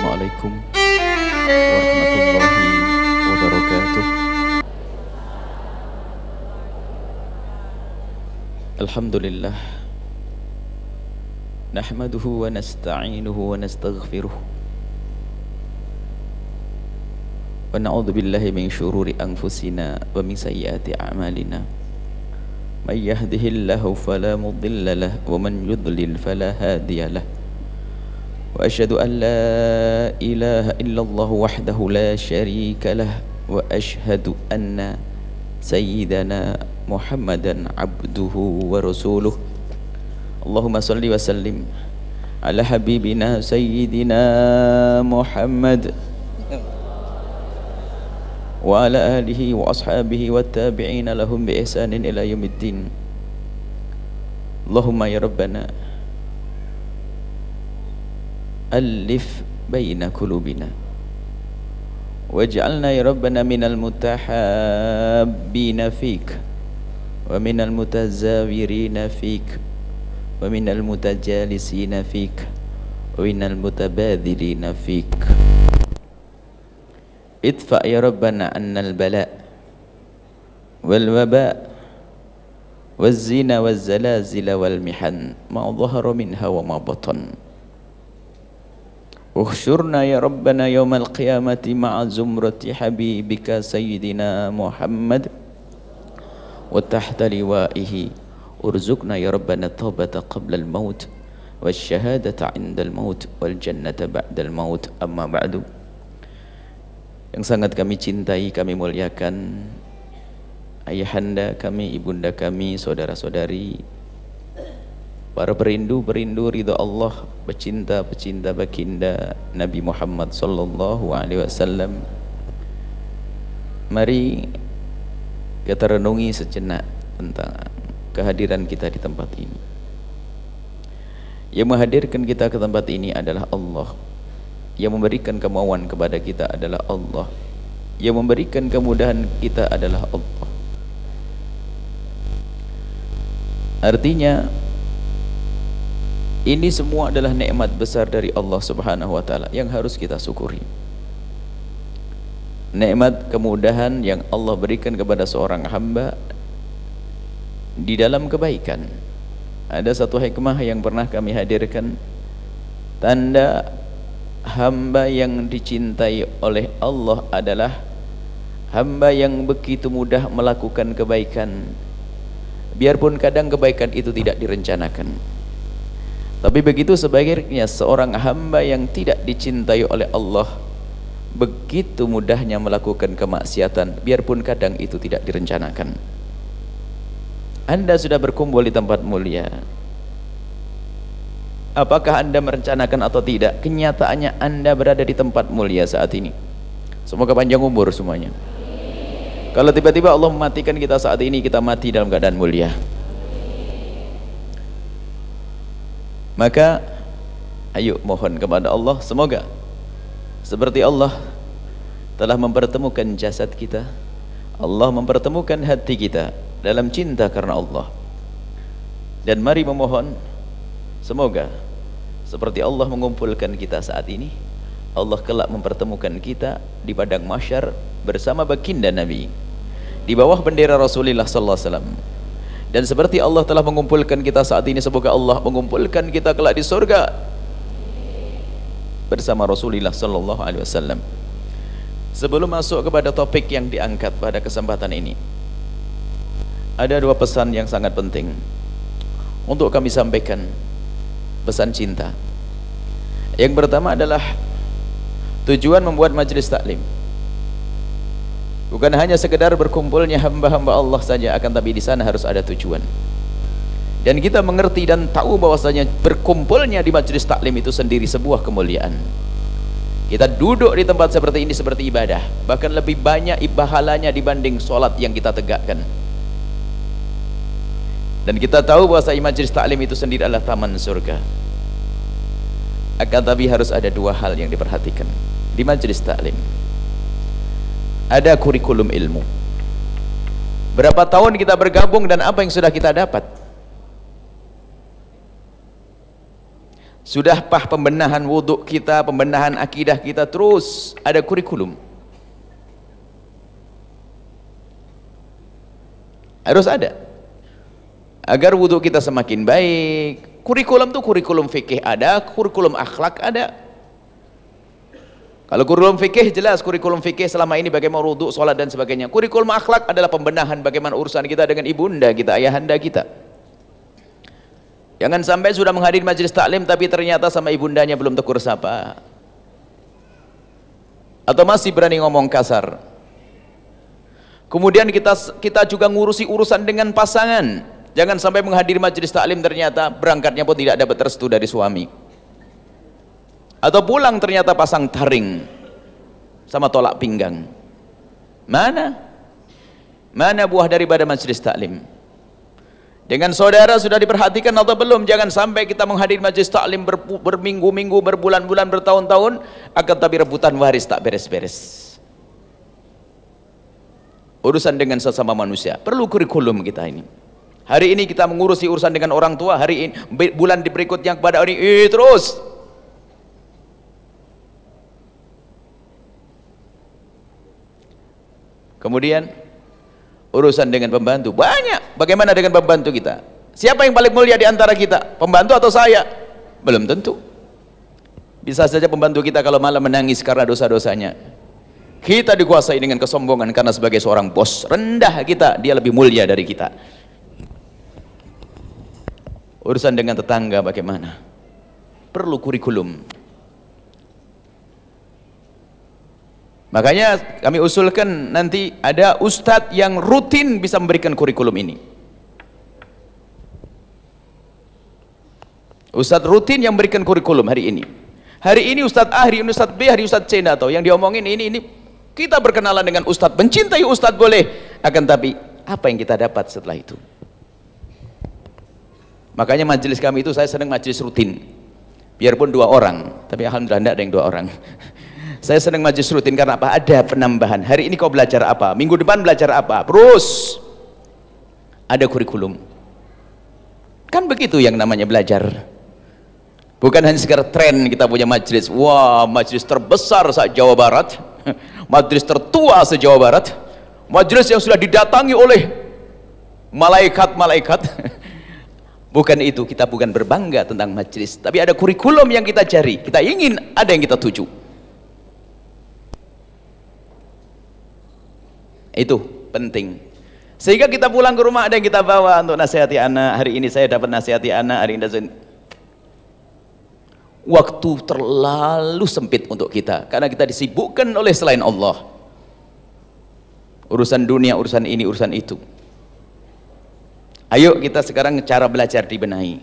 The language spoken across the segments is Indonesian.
Assalamualaikum warahmatullahi wabarakatuh. Alhamdulillah, nahmaduhu wa nasta'inuhu wa nastaghfiruh, wa na'udzu billahi min syururi anfusina wa min sayyiati a'malina. May yahdihillahu fala mudilla lahu wa man yudlil fala hadiya lahu. وأشهد أن لا إله إلا الله وحده لا شريك له وأشهد أن سيدنا محمدا عبده ورسوله اللهم صل وسلم على حبيبنا سيدنا محمد وعلى آله وأصحابه والتابعين لهم بإحسان إلى يوم الدين. اللهم يا ربنا ألف بين قلوبنا واجعلنا يا ربنا من المتحابين فيك ومن المتزاورين فيك ومن المتجالسين فيك ومن المتبادلين فيك. ادفع يا ربنا عنا البلاء والوباء والزنا والزلازل والمحن ما ظهر منها وما بطن. احشرنا يا ربنا يوم القيامة مع زمرة حبيبك سيدنا محمد وتحت لوائه ارزقنا يا ربنا التوبة قبل الموت والشهادة عند الموت والجنة بعد الموت. أما بعد, yang sangat kami cintai, kami muliakan ayahanda kami, ibunda kami, saudara-saudari, para perindu-perindu ridha Allah, pecinta-pecinta baginda Nabi Muhammad sallallahu alaihi wasallam. Mari kita renungi sejenak tentang kehadiran kita di tempat ini. Yang menghadirkan kita ke tempat ini adalah Allah. Yang memberikan kemauan kepada kita adalah Allah. Yang memberikan kemudahan kita adalah Allah. Artinya ini semua adalah nikmat besar dari Allah Subhanahu wa taala yang harus kita syukuri. Nikmat kemudahan yang Allah berikan kepada seorang hamba di dalam kebaikan. Ada satu hikmah yang pernah kami hadirkan, tanda hamba yang dicintai oleh Allah adalah hamba yang begitu mudah melakukan kebaikan, biarpun kadang kebaikan itu tidak direncanakan. Tapi begitu sebaliknya seorang hamba yang tidak dicintai oleh Allah begitu mudahnya melakukan kemaksiatan, biarpun kadang itu tidak direncanakan. Anda sudah berkumpul di tempat mulia. Apakah Anda merencanakan atau tidak? Kenyataannya Anda berada di tempat mulia saat ini. Semoga panjang umur semuanya. Kalau tiba-tiba Allah mematikan kita saat ini, kita mati dalam keadaan mulia. Maka ayo mohon kepada Allah, semoga seperti Allah telah mempertemukan jasad kita, Allah mempertemukan hati kita dalam cinta karena Allah. Dan mari memohon, semoga seperti Allah mengumpulkan kita saat ini, Allah kelak mempertemukan kita di padang mahsyar bersama baginda Nabi di bawah bendera Rasulullah sallallahu alaihi wasallam. Dan seperti Allah telah mengumpulkan kita saat ini, semoga Allah mengumpulkan kita kelak di surga bersama Rasulullah sallallahu alaihi wasallam. Sebelum masuk kepada topik yang diangkat pada kesempatan ini, ada dua pesan yang sangat penting untuk kami sampaikan, pesan cinta. Yang pertama adalah tujuan membuat majelis taklim bukan hanya sekedar berkumpulnya hamba-hamba Allah saja, akan tapi di sana harus ada tujuan. Dan kita mengerti dan tahu bahwasanya berkumpulnya di majelis taklim itu sendiri sebuah kemuliaan. Kita duduk di tempat seperti ini seperti ibadah, bahkan lebih banyak pahalanya dibanding sholat yang kita tegakkan. Dan kita tahu bahwasanya majelis taklim itu sendiri adalah taman surga. Akan tapi harus ada dua hal yang diperhatikan di majelis taklim. Ada kurikulum ilmu. Berapa tahun kita bergabung dan apa yang sudah kita dapat? Sudah pembenahan wudhu kita, pembenahan akidah kita, terus ada kurikulum. Harus ada. Agar wudhu kita semakin baik. Kurikulum tuh kurikulum fikih ada, kurikulum akhlak ada. Kalau kurikulum fikih jelas, kurikulum fikih selama ini bagaimana wudhu, sholat dan sebagainya. Kurikulum akhlak adalah pembenahan bagaimana urusan kita dengan ibunda kita, ayahanda kita. Jangan sampai sudah menghadiri majelis taklim tapi ternyata sama ibundanya belum tegur sapa. Atau masih berani ngomong kasar. Kemudian kita juga ngurusi urusan dengan pasangan. Jangan sampai menghadiri majelis taklim ternyata berangkatnya pun tidak dapat restu dari suami. Atau pulang ternyata pasang taring sama tolak pinggang. Mana buah daripada majelis taklim? Dengan saudara sudah diperhatikan atau belum? Jangan sampai kita menghadiri majelis taklim berminggu-minggu, berbulan-bulan, bertahun-tahun, akan tapi rebutan waris tak beres-beres. Urusan dengan sesama manusia perlu kurikulum kita ini. Hari ini kita mengurusi urusan dengan orang tua, hari ini bulan berikutnya kepada orang ini terus. Kemudian urusan dengan pembantu banyak. Bagaimana dengan pembantu kita? Siapa yang paling mulia di antara kita? Pembantu atau saya? Belum tentu. Bisa saja pembantu kita kalau malam menangis karena dosa-dosanya. Kita dikuasai dengan kesombongan karena sebagai seorang bos rendah kita, dia lebih mulia dari kita. Urusan dengan tetangga bagaimana? Perlu kurikulum. Makanya kami usulkan nanti ada ustadz yang rutin bisa memberikan kurikulum ini. Ustadz rutin yang memberikan kurikulum hari ini. Hari ini ustadz A, hari ini ustadz B, hari ini ustadz C, atau yang diomongin ini kita berkenalan dengan ustadz, mencintai ustadz boleh, akan tapi apa yang kita dapat setelah itu? Makanya majelis kami itu saya senang majelis rutin, biarpun 2 orang, tapi alhamdulillah tidak ada yang 2 orang. Saya senang majelis rutin karena apa? Ada penambahan. Hari ini kau belajar apa? Minggu depan belajar apa? Terus ada kurikulum. Kan begitu yang namanya belajar. Bukan hanya sekedar tren kita punya majelis. Wah, majelis terbesar se-Jawa Barat, majelis tertua se-Jawa Barat, majelis yang sudah didatangi oleh malaikat-malaikat. Bukan itu, kita bukan berbangga tentang majelis, tapi ada kurikulum yang kita cari, kita ingin ada yang kita tuju. Itu penting. Sehingga kita pulang ke rumah ada yang kita bawa untuk nasihati anak. Hari ini saya dapat nasihati anak, hari ini waktu terlalu sempit untuk kita karena kita disibukkan oleh selain Allah. Urusan dunia, urusan ini, urusan itu. Ayo kita sekarang cara belajar dibenahi.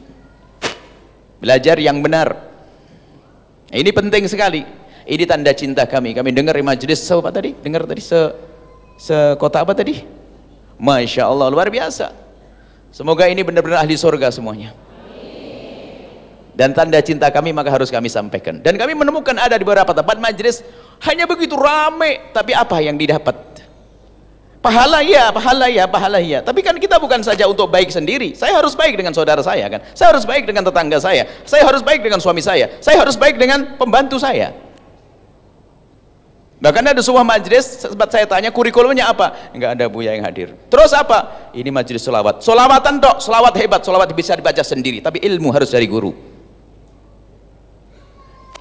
Belajar yang benar. Ini penting sekali. Ini tanda cinta kami. Kami dengar di majelis apa tadi? Dengar tadi sekota apa tadi? Masya Allah, luar biasa. Semoga ini benar-benar ahli surga semuanya. Dan tanda cinta kami maka harus kami sampaikan. Dan kami menemukan ada di beberapa tempat majelis hanya begitu rame, tapi apa yang didapat? Pahala ya, pahala ya, pahala ya. Tapi kan kita bukan saja untuk baik sendiri. Saya harus baik dengan saudara saya kan. Saya harus baik dengan tetangga saya. Saya harus baik dengan suami saya. Saya harus baik dengan pembantu saya. Bahkan ada sebuah majelis, sempat saya tanya kurikulumnya apa? Enggak ada Buya yang hadir. Terus apa? Ini majelis selawat. Selawatan dok, selawat hebat, selawat bisa dibaca sendiri. Tapi ilmu harus dari guru.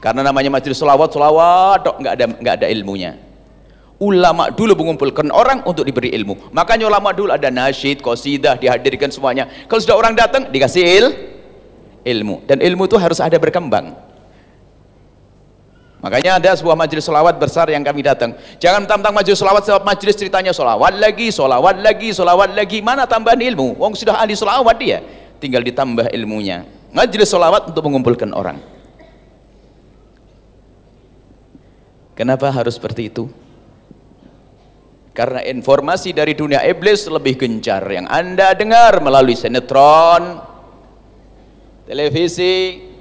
Karena namanya majelis selawat dok, enggak ada ilmunya. Ulama dulu mengumpulkan orang untuk diberi ilmu. Makanya ulama dulu ada nasyid, qasidah, dihadirkan semuanya. Kalau sudah orang datang dikasih ilmu. Dan ilmu itu harus ada berkembang. Makanya ada sebuah majelis selawat besar yang kami datang. Jangan tentang majelis selawat, sebab majelis ceritanya selawat lagi, selawat lagi, selawat lagi. Mana tambahan ilmu? Wong sudah ahli selawat dia. Tinggal ditambah ilmunya. Majelis selawat untuk mengumpulkan orang. Kenapa harus seperti itu? Karena informasi dari dunia iblis lebih gencar. Yang Anda dengar melalui sinetron, televisi.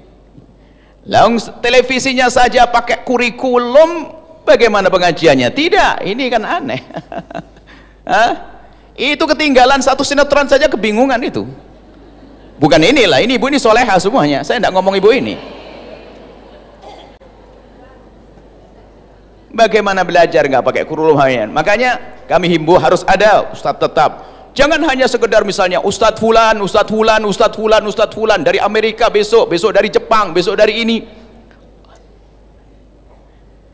Langsung televisinya saja pakai kurikulum, bagaimana pengajiannya? Tidak, ini kan aneh. Itu ketinggalan satu sinetron saja kebingungan itu. Bukan inilah, ini ibu ini soleha semuanya. Saya tidak ngomong ibu ini. Bagaimana belajar nggak pakai kurikulum harian? Makanya kami himbau harus ada ustadz tetap. Jangan hanya sekedar misalnya Ustadz Fulan, Ustadz Fulan, Ustadz Fulan, Ustadz Fulan dari Amerika besok, besok dari Jepang, besok dari ini.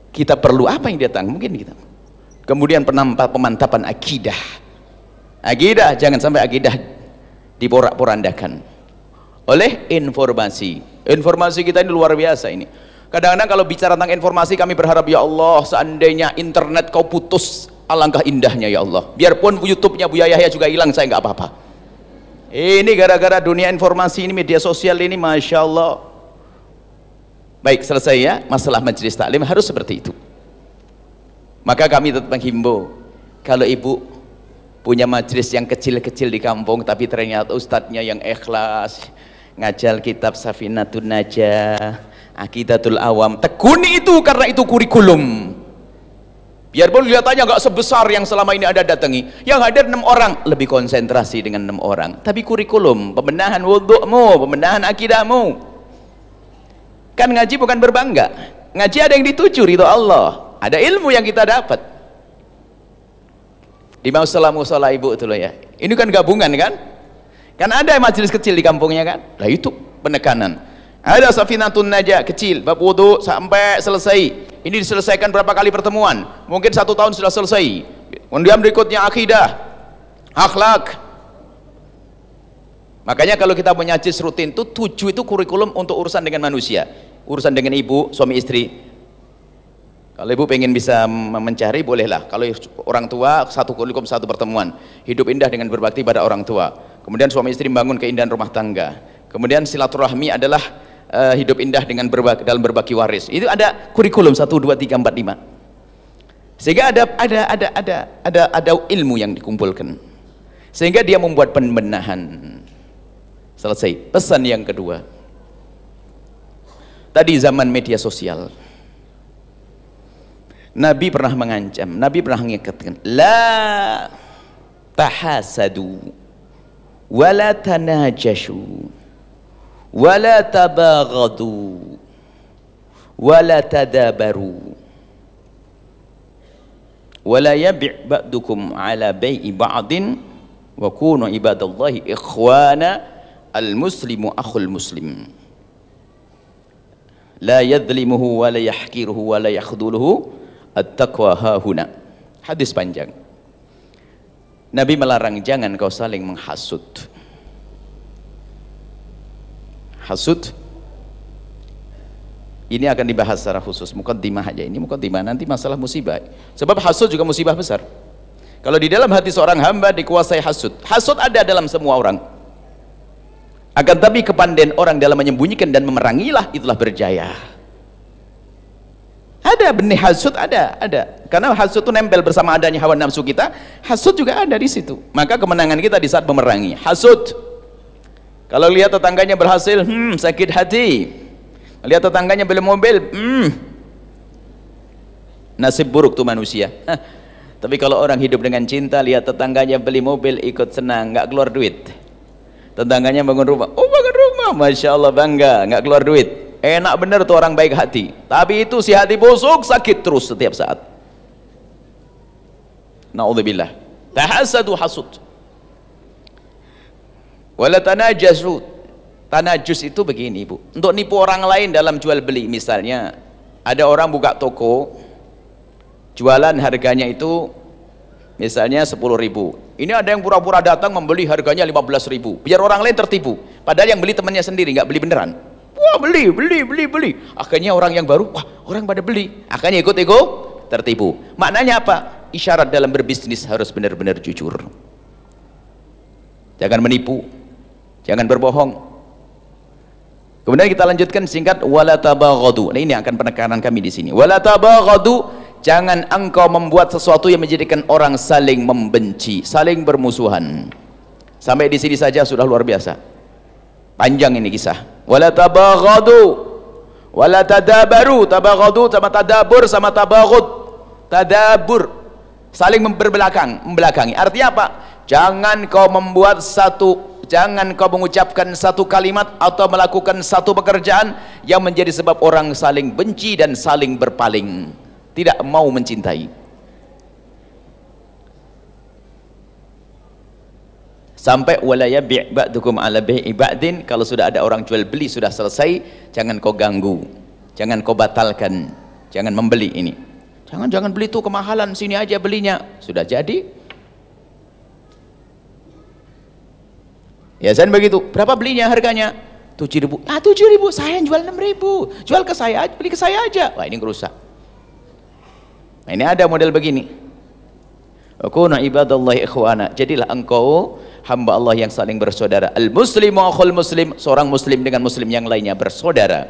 Kita perlu apa yang datang? Mungkin kita. Kemudian pemantapan akidah. Akidah, jangan sampai akidah diporak-porandakan oleh informasi. Informasi kita ini luar biasa ini. Kadang-kadang kalau bicara tentang informasi kami berharap ya Allah seandainya internet kau putus, alangkah indahnya ya Allah. Biarpun YouTube-nya Buya Yahya juga hilang, saya nggak apa-apa. Ini gara-gara dunia informasi ini, media sosial ini, Masya Allah. Baik, selesai ya masalah majelis taklim harus seperti itu. Maka kami tetap menghimbau, kalau ibu punya majelis yang kecil-kecil di kampung tapi ternyata ustadznya yang ikhlas ngajar kitab Safinatun Najah, Aqidatul Awam, tekuni itu karena itu kurikulum. Biarpun kelihatannya nggak sebesar yang selama ini ada datangi, yang hadir 6 orang, lebih konsentrasi dengan 6 orang, tapi kurikulum, pembenahan wudhu'mu, pembenahan akidahmu. Kan ngaji bukan berbangga, ngaji ada yang dituju ridho Allah, ada ilmu yang kita dapat. Di musala ibu itu loh ya, ini kan gabungan kan ada majelis kecil di kampungnya kan, lah itu penekanan. Ada Safinatun Najah kecil, bab wudhu sampai selesai. Ini diselesaikan berapa kali pertemuan? Mungkin 1 tahun sudah selesai. Kemudian berikutnya akidah, akhlak. Makanya kalau kita punya majelis rutin itu 7 itu kurikulum untuk urusan dengan manusia, urusan dengan ibu, suami istri. Kalau ibu pengen bisa mencari bolehlah. Kalau orang tua 1 kurikulum 1 pertemuan. Hidup indah dengan berbakti pada orang tua. Kemudian suami istri membangun keindahan rumah tangga. Kemudian silaturahmi adalah hidup indah dengan dalam berbagi waris. Itu ada kurikulum 1, 2, 3, 4, 5. Sehingga ada ilmu yang dikumpulkan. Sehingga dia membuat pembenahan. Selesai. Pesan yang kedua. Tadi zaman media sosial. Nabi pernah mengancam, Nabi pernah mengingatkan, la tahasadu wala tanajashu wala tabaghadu wala tadabaru wala yabi' ba'dukum ala bai'i ba'din wa kunu ibadallahi ikhwana al-muslimu akhul muslim la yadlimuhu wa la yahkiruhu wa la yakhduluhu at-taqwa hahuna. Hadis panjang. Nabi melarang jangan kau saling menghasut. Hasud ini akan dibahas secara khusus, mukaddimah aja ini, mukaddimah, nanti masalah musibah. Sebab hasud juga musibah besar. Kalau di dalam hati seorang hamba dikuasai hasud, hasud ada dalam semua orang. Akan tapi kepandaian orang dalam menyembunyikan dan memerangilah itulah berjaya. Ada benih hasud, ada. Karena hasud itu nempel bersama adanya hawa nafsu kita, hasud juga ada di situ. Maka kemenangan kita di saat memerangi hasud. Kalau lihat tetangganya berhasil, sakit hati. Lihat tetangganya beli mobil, nasib buruk tuh manusia. Tapi kalau orang hidup dengan cinta, lihat tetangganya beli mobil, ikut senang, nggak keluar duit. Tetangganya bangun rumah, bangun rumah, Masya Allah, bangga, nggak keluar duit. Enak bener tuh orang baik hati. Tapi itu si hati busuk, sakit terus setiap saat. Na'udzubillah. Tahasadu hasud. Wala tanajasu. Tanajus itu begini, Bu. Untuk nipu orang lain dalam jual beli, misalnya ada orang buka toko, jualan harganya itu misalnya 10.000. Ini ada yang pura-pura datang membeli harganya 15.000. Biar orang lain tertipu. Padahal yang beli temannya sendiri, nggak beli beneran. Wah, beli. Akhirnya orang yang baru, wah, orang pada beli. Akhirnya ikut tertipu. Maknanya apa? Isyarat dalam berbisnis harus benar-benar jujur. Jangan menipu, jangan berbohong. Kemudian kita lanjutkan singkat, wala tabaghadu. Nah, ini akan penekanan kami di sini. Wala tabaghadu, jangan engkau membuat sesuatu yang menjadikan orang saling membenci, saling bermusuhan. Sampai di sini saja sudah luar biasa. Panjang ini kisah. Wala tabaghadu, wala tadabaru. Tabaghadu sama tadabur sama tabaghud. Tadabur, saling membelakangi. Artinya apa? Jangan kau mengucapkan satu kalimat atau melakukan satu pekerjaan yang menjadi sebab orang saling benci dan saling berpaling. tidak mau mencintai. Sampai wala yabi' ba'dukum ala bai'i ba'din, kalau sudah ada orang jual beli sudah selesai, jangan kau ganggu, jangan kau batalkan, jangan membeli ini. Jangan beli itu kemahalan, sini aja belinya. Sudah jadi. Ya kan begitu. Berapa belinya harganya? 7.000. Ah 7.000, saya yang jual 6.000. Jual ke saya, beli ke saya aja. Wah, ini ngerusak. Nah, ini ada model begini. Akuna ibadallahi ikhwana. Jadilah engkau hamba Allah yang saling bersaudara. Al-muslimu akhul muslim, seorang muslim dengan muslim yang lainnya bersaudara.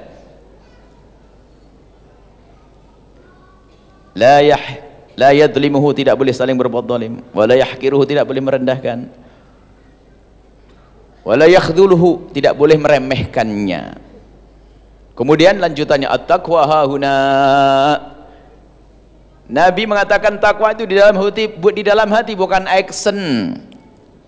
La yadlimuhu, tidak boleh saling berbuat zalim. Wa la yahqiruhu, tidak boleh merendahkan. Wa la yakhdhuluhu, tidak boleh meremehkannya. Kemudian lanjutannya at-taqwa hahuna. Nabi mengatakan takwa itu di dalam hati, bukan action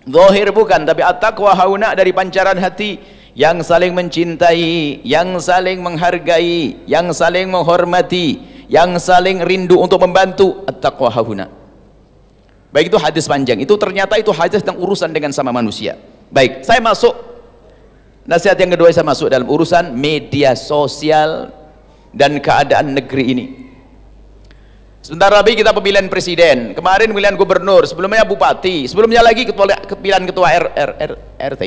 zahir, bukan, tapi at-taqwa hauna, dari pancaran hati, yang saling mencintai, yang saling menghargai, yang saling menghormati, yang saling rindu untuk membantu. At-taqwa hauna. Baik, itu hadis panjang. Itu ternyata itu hadis tentang urusan dengan sama manusia. Baik, saya masuk nasihat yang kedua, saya masuk dalam urusan media sosial dan keadaan negeri ini. Sebentar lagi kita pemilihan presiden, kemarin pemilihan gubernur, sebelumnya bupati, sebelumnya lagi pemilihan ketua RT.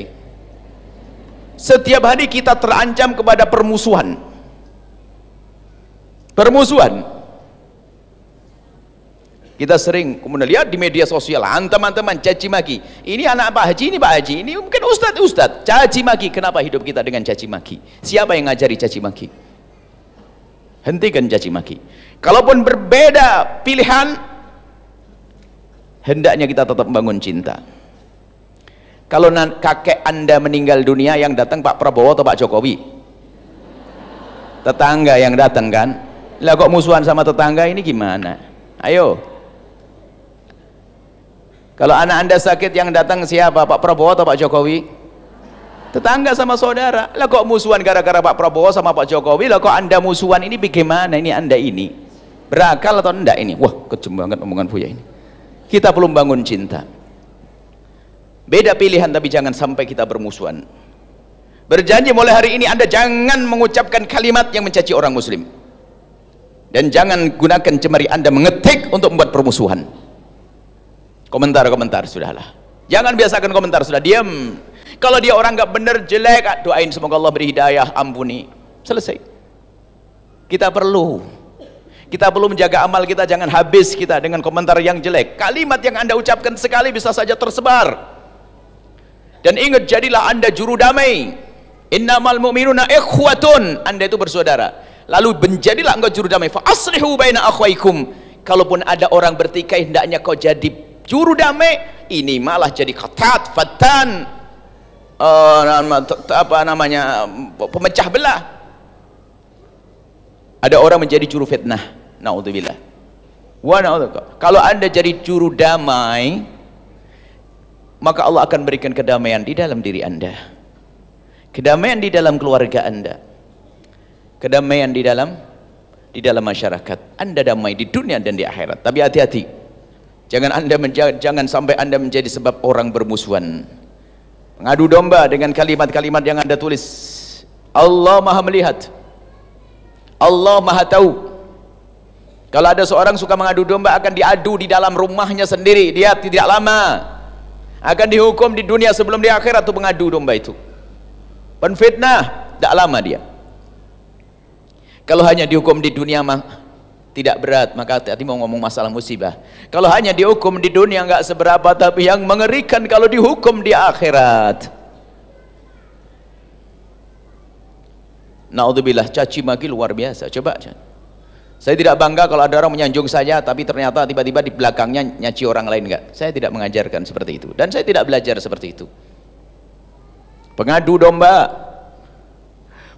Setiap hari kita terancam kepada permusuhan. Kita sering kemudian lihat di media sosial, teman-teman caci maki. Ini anak Pak Haji, ini Pak Haji, ini mungkin Ustadz, caci maki. Kenapa hidup kita dengan caci maki? Siapa yang ngajari caci maki? Hentikan caci maki. Kalaupun berbeda pilihan, hendaknya kita tetap membangun cinta. Kalau kakek Anda meninggal dunia, yang datang Pak Prabowo atau Pak Jokowi? Tetangga yang datang kan? Lah kok musuhan sama tetangga, ini gimana? Ayo. Kalau anak Anda sakit, yang datang siapa? Pak Prabowo atau Pak Jokowi? Tetangga sama saudara. Lah kok musuhan gara-gara Pak Prabowo sama Pak Jokowi? Lah kok Anda musuhan, ini bagaimana? Ini Anda ini berakal atau enggak ini? Wah, kejem banget omongan Buya ini. Kita belum bangun cinta. Beda pilihan, tapi jangan sampai kita bermusuhan. Berjanji mulai hari ini Anda jangan mengucapkan kalimat yang mencaci orang muslim. Dan jangan gunakan jemari Anda mengetik untuk membuat permusuhan. Komentar-komentar sudahlah. Jangan biasakan komentar, sudah diam. Kalau dia orang nggak benar, jelek, doain semoga Allah beri hidayah, ampuni, selesai. Kita perlu menjaga amal kita, jangan habis kita dengan komentar yang jelek. Kalimat yang Anda ucapkan sekali bisa saja tersebar. Dan ingat, jadilah Anda juru damai. Innamal mu'minuna ikhwatun, Anda itu bersaudara. Lalu menjadilah engkau juru damai. Fa aslihu baina akhwaikum. Kalaupun ada orang bertikai, hendaknya kau jadi juru damai. Ini malah jadi qatat, fatan, pemecah belah. Ada orang menjadi juru fitnah, naudzubillah. Kalau Anda jadi juru damai, maka Allah akan berikan kedamaian di dalam diri Anda, kedamaian di dalam keluarga Anda, kedamaian di dalam masyarakat. Anda damai di dunia dan di akhirat. Tapi hati-hati, jangan sampai Anda menjadi sebab orang bermusuhan, mengadu domba dengan kalimat-kalimat yang Anda tulis. Allah Maha melihat, Allah Maha tahu. Kalau ada seorang suka mengadu domba, akan diadu di dalam rumahnya sendiri. Dia tidak lama akan dihukum di dunia sebelum di akhirat. Itu mengadu domba, itu penfitnah, tidak lama dia. Kalau hanya dihukum di dunia mah tidak berat, maka hati-hati mau ngomong masalah musibah. Kalau hanya dihukum di dunia nggak seberapa, tapi yang mengerikan kalau dihukum di akhirat. Naudzubillah, caci maki luar biasa. Coba, saya tidak bangga kalau ada orang menyanjung saya, tapi ternyata tiba-tiba di belakangnya nyaci orang lain. Enggak, saya tidak mengajarkan seperti itu, dan saya tidak belajar seperti itu. Pengadu domba.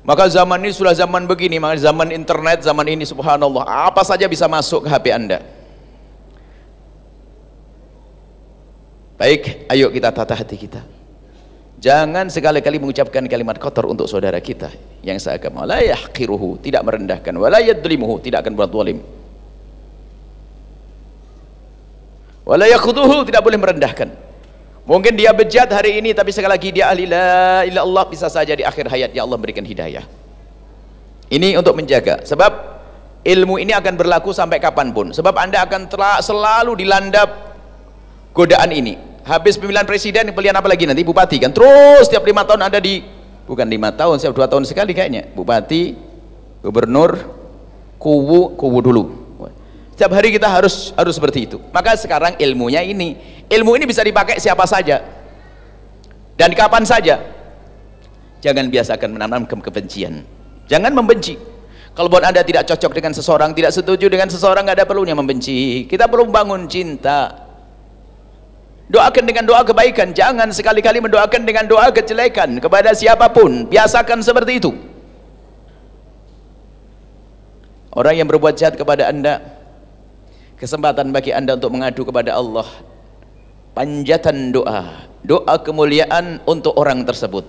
Maka zaman ini sudah zaman begini, maka zaman internet, zaman ini subhanallah, apa saja bisa masuk ke HP Anda. Baik, ayo kita tata hati kita. Jangan sekali-kali mengucapkan kalimat kotor untuk saudara kita yang seagama. La yahqiruhu, tidak merendahkan. Wa la yadlimuhu, tidak akan berbuat zalim. Wala yakhuduhu, tidak boleh merendahkan. Mungkin dia bejat hari ini, tapi sekali lagi dia ahli la ilaha illallah, bisa saja di akhir hayatnya Allah berikan hidayah. Ini untuk menjaga, sebab ilmu ini akan berlaku sampai kapanpun, sebab anda akan selalu dilanda godaan ini. Habis pemilihan presiden, pilihan apa lagi nanti? Bupati kan, terus setiap 5 tahun ada di, bukan 5 tahun, setiap 2 tahun sekali kayaknya, bupati, gubernur, kuwu dulu. Setiap hari kita harus seperti itu. Maka sekarang ilmunya ini, ilmu ini bisa dipakai siapa saja dan kapan saja. Jangan biasakan menanamkan kebencian, jangan membenci. Kalau buat anda tidak cocok dengan seseorang, tidak setuju dengan seseorang, nggak ada perlunya membenci. Kita perlu bangun cinta. Doakan dengan doa kebaikan, jangan sekali-kali mendoakan dengan doa kejelekan kepada siapapun. Biasakan seperti itu. Orang yang berbuat jahat kepada anda, kesempatan bagi anda untuk mengadu kepada Allah, panjatan doa, doa kemuliaan untuk orang tersebut.